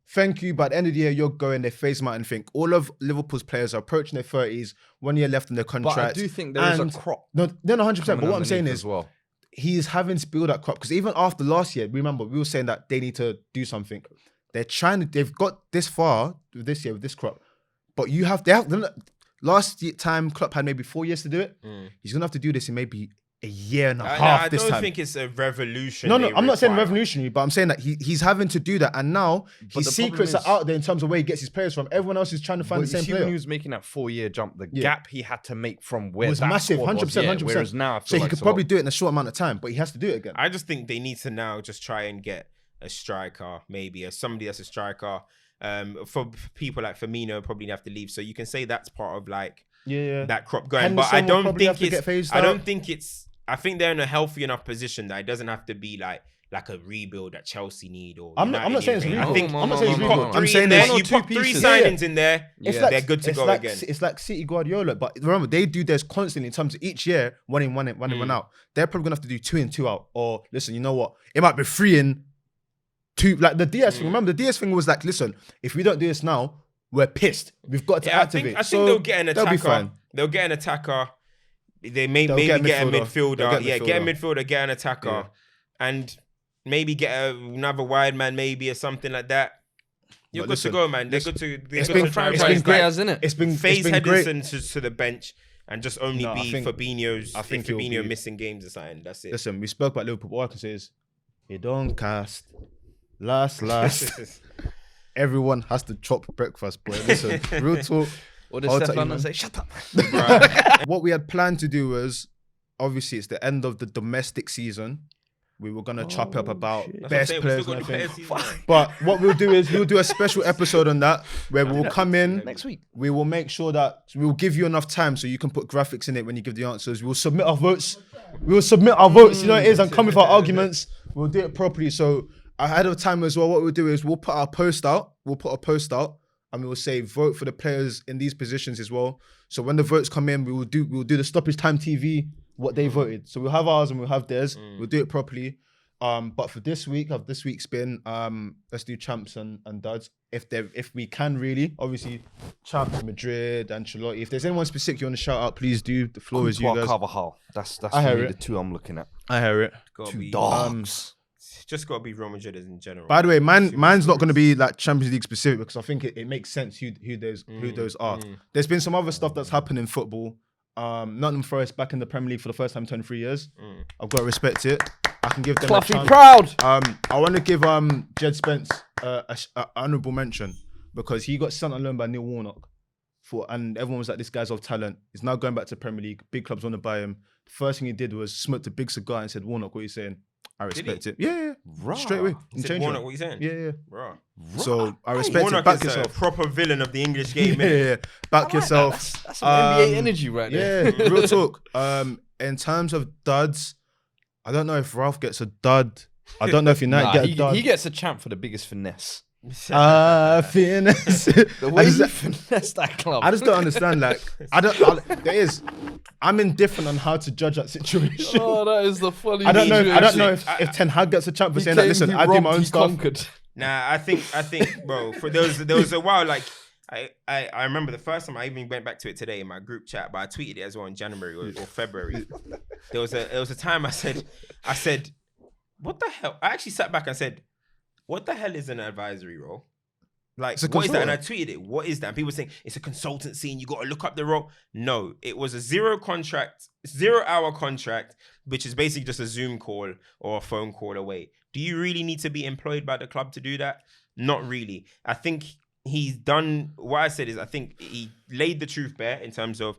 thank you. But at the end of the year, you're going. They phase them out and think all of Liverpool's players are approaching their 30s. 1 year left in their contract. But I do think there is a crop. No, 100%. But what I'm saying as is, well. he's having to build that crop, because even after last year, remember we were saying that they need to do something. They've got this far this year with this crop, but last time Klopp had maybe 4 years to do it. He's gonna have to do this in maybe a year and a half this time. I don't think it's a revolution. No, I'm not saying revolutionary, but I'm saying that he's having to do that, and now his secrets are out there in terms of where he gets his players from. Everyone else is trying to find the same player. When he was making that 4-year jump, the gap he had to make from where was that massive, 100%. Whereas now, so he could probably do it in a short amount of time, but he has to do it again. I just think they need to now just try and get a striker, maybe somebody that's a striker. For people like Firmino, probably have to leave. So you can say that's part of like that crop going. Henderson, but I don't think it's. I think they're in a healthy enough position that it doesn't have to be like a rebuild that Chelsea need. Or I'm not saying it's a rebuild. I think I'm not saying it's a rebuild. I'm saying you put 3 signings in there, they're good to go again. It's like City Guardiola, but remember they do theirs constantly in terms of each year, one in, one out. They're probably gonna have to do 2 in, 2 out. Or listen, you know what? It might be 3 in, 2. Like the Diaz thing. Remember the Diaz thing was like, listen, if we don't do this now, we're pissed. We've got to activate. I think they'll get an attacker. They'll get an attacker. They maybe get a midfielder. Get a midfielder, get an attacker, and maybe get another wide man, maybe or something like that. You're good to go, man. They're good to. It's been great, hasn't it? It's been phase Henderson to the bench and just only be Fabinho's. I think Fabinho missing games or something. That's it. Listen, we spoke about Liverpool. All I can say is, it don't cast. Last. Everyone has to chop breakfast, boy. Listen, real talk. Or does Stefan say, shut up? What we had planned to do was, obviously, it's the end of the domestic season. We were going to chop up about best players. But what we'll do is we'll do a special episode on that where we'll come in next week. We will make sure that we'll give you enough time so you can put graphics in it when you give the answers. We'll submit our votes. You know what it is, and come with our arguments. We'll do it properly. So ahead of time as well, what we'll do is we'll put a post out. And we will say vote for the players in these positions as well. So when the votes come in, we'll do the Stoppage Time TV, what they voted. So we'll have ours and we'll have theirs. We'll do it properly. But for this week's spin, let's do champs and duds. If we can really, obviously, champs, Madrid, Ancelotti. If there's anyone specific you want to shout out, please do. The floor is you guys. Carvajal. That's really the 2 I'm looking at. I hear it. 2 dogs. Just got to be Real Madrid in general. By the way, mine's not going to be like Champions League specific because I think it makes sense who those are. There's been some other stuff that's happened in football. Nottingham Forest back in the Premier League for the first time in 23 years. I've got to respect it. I can give them a chance. Proud. I want to give Jed Spence an honourable mention because he got sent on loan by Neil Warnock. And everyone was like, this guy's off talent. He's now going back to Premier League. Big clubs want to buy him. The first thing he did was smoked a big cigar and said, Warnock, what are you saying? I respect it. Yeah. Straight away. Warnock, what are you saying? Yeah. Right. So I respect Warnock it. Back is yourself. A proper villain of the English game. Yeah. Back yourself. That's some NBA energy right there. Yeah, real talk. In terms of duds, I don't know if Ralph gets a dud. I don't know if United get a dud. He gets a champ for the biggest finesse. Finesse. The way he finessed that club. I just don't understand. Like, I'm indifferent on how to judge that situation. Oh, that is the funny. I don't know if Ten Hag gets a champ for saying that. Listen, I do my own stuff. Nah, I think, bro. There was a while like I remember the first time I even went back to it today in my group chat, but I tweeted it as well in January or February. There was a time I said, what the hell? I actually sat back and said, what the hell is an advisory role? Like, what is that? And I tweeted it. What is that? And people were saying, it's a consultancy and you got to look up the role. No, it was a 0 hour contract, which is basically just a Zoom call or a phone call away. Do you really need to be employed by the club to do that? Not really. I think he's done, what I said is I think he laid the truth bare in terms of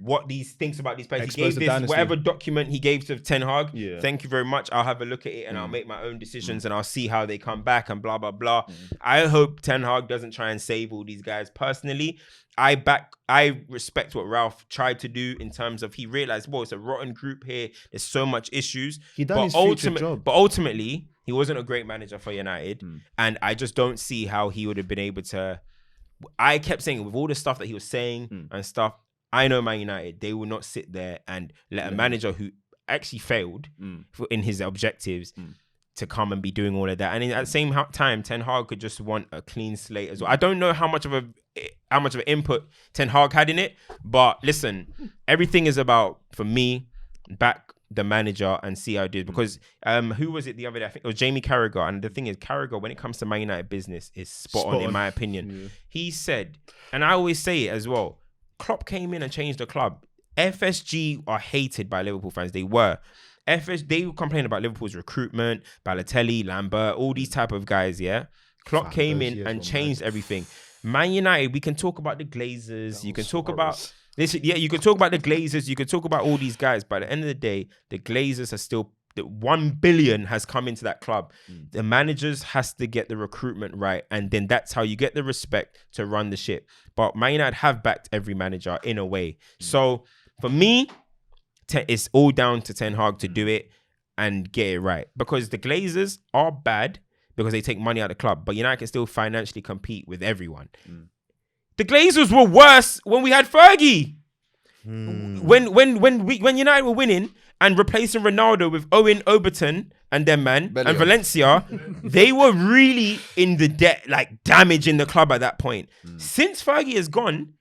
what these thinks about these players. He gave this, whatever document he gave to Ten Hag. Yeah. Thank you very much. I'll have a look at it and I'll make my own decisions and I'll see how they come back and blah, blah, blah. I hope Ten Hag doesn't try and save all these guys. Personally, I respect what Ralph tried to do in terms of he realized, well, it's a rotten group here. There's so much issues. He done his future job. But ultimately, He wasn't a great manager for United, and I just don't see how he would have been able to. I kept saying with all the stuff that he was saying and stuff. I know Man United, they will not sit there and let a manager who actually failed in his objectives to come and be doing all of that. And at the same time, Ten Hag could just want a clean slate as well. I don't know how much of an input Ten Hag had in it, but listen, everything is about, for me, back the manager and see how it did. Because who was it the other day? I think it was Jamie Carragher. And the thing is, Carragher, when it comes to Man United business, is spot on in my opinion. Yeah. He said, and I always say it as well, Klopp came in and changed the club. FSG are hated by Liverpool fans. They were. They would complain about Liverpool's recruitment, Balotelli, Lambert, all these type of guys, yeah? Klopp came in and changed everything. Man United, we can talk about the Glazers. You can talk about... Listen, yeah, you can talk about the Glazers. You can talk about all these guys. But at the end of the day, the Glazers are still... The 1 billion has come into that club. The managers has to get the recruitment right. And then that's how you get the respect to run the ship. But Man United have backed every manager in a way. So for me, it's all down to Ten Hag to do it and get it right. Because the Glazers are bad because they take money out of the club. But United can still financially compete with everyone. The Glazers were worse when we had Fergie. When United were winning and replacing Ronaldo with Owen Overton and them and Valencia, they were really in the debt, like damaging the club at that point. Since Fergie is gone,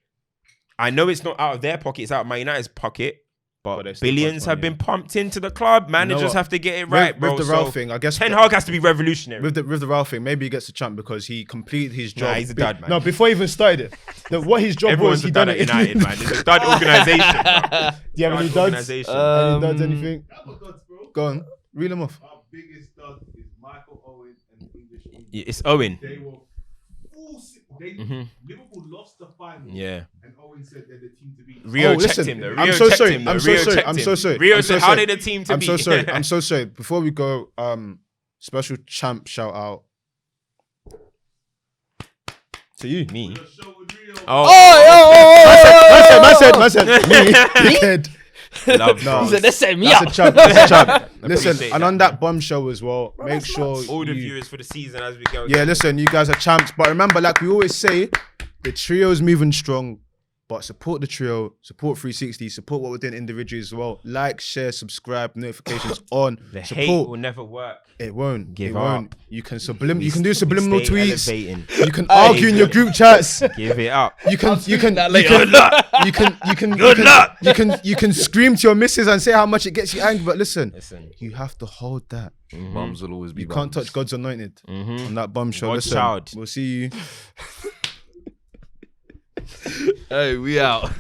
I know it's not out of their pocket, it's out of Man United's pocket. But billions have been pumped into the club. Managers have to get it right, bro. With the Ralph thing, I guess Ten Hag has to be revolutionary. With the Ralph thing, maybe he gets a champ because he completed his job. Nah, he's a dud, man. No, before he even started it, what his job Everyone's was, he a dud done at it. United, man. It's a dud organisation. Do you have any duds? Any duds? Anything? Duds, bro. Go on, reel them off. Our biggest dud is Michael Owen and the English team. It's Owen. They were Liverpool lost the final. Yeah. And Owen said they're the team to beat. Rio checked him though. I'm so sorry. I'm so sorry. Rio said, how did the team to beat? I'm so sorry. I'm so sorry. Before we go, special champ shout out to you. Me. Man said me. Dickhead. Love, no, that's a champ. Listen, and on that bombshell as well, make sure all the viewers for the season as we go. Yeah, listen, you guys are champs. But remember, like we always say, the trio is moving strong. But support the trio, support 360, support what we're doing individually as well. Like, share, subscribe, notifications on. The support hate will never work. It won't. Give it up. won't. You can you can do subliminal tweets. Elevating. You can argue in your group chats. Give it up. You can scream to your missus and say how much it gets you angry. But listen, you have to hold that. Bums will always be. You can't touch God's anointed on that bombshell. God's Listen, child. we'll see you. Hey, we out.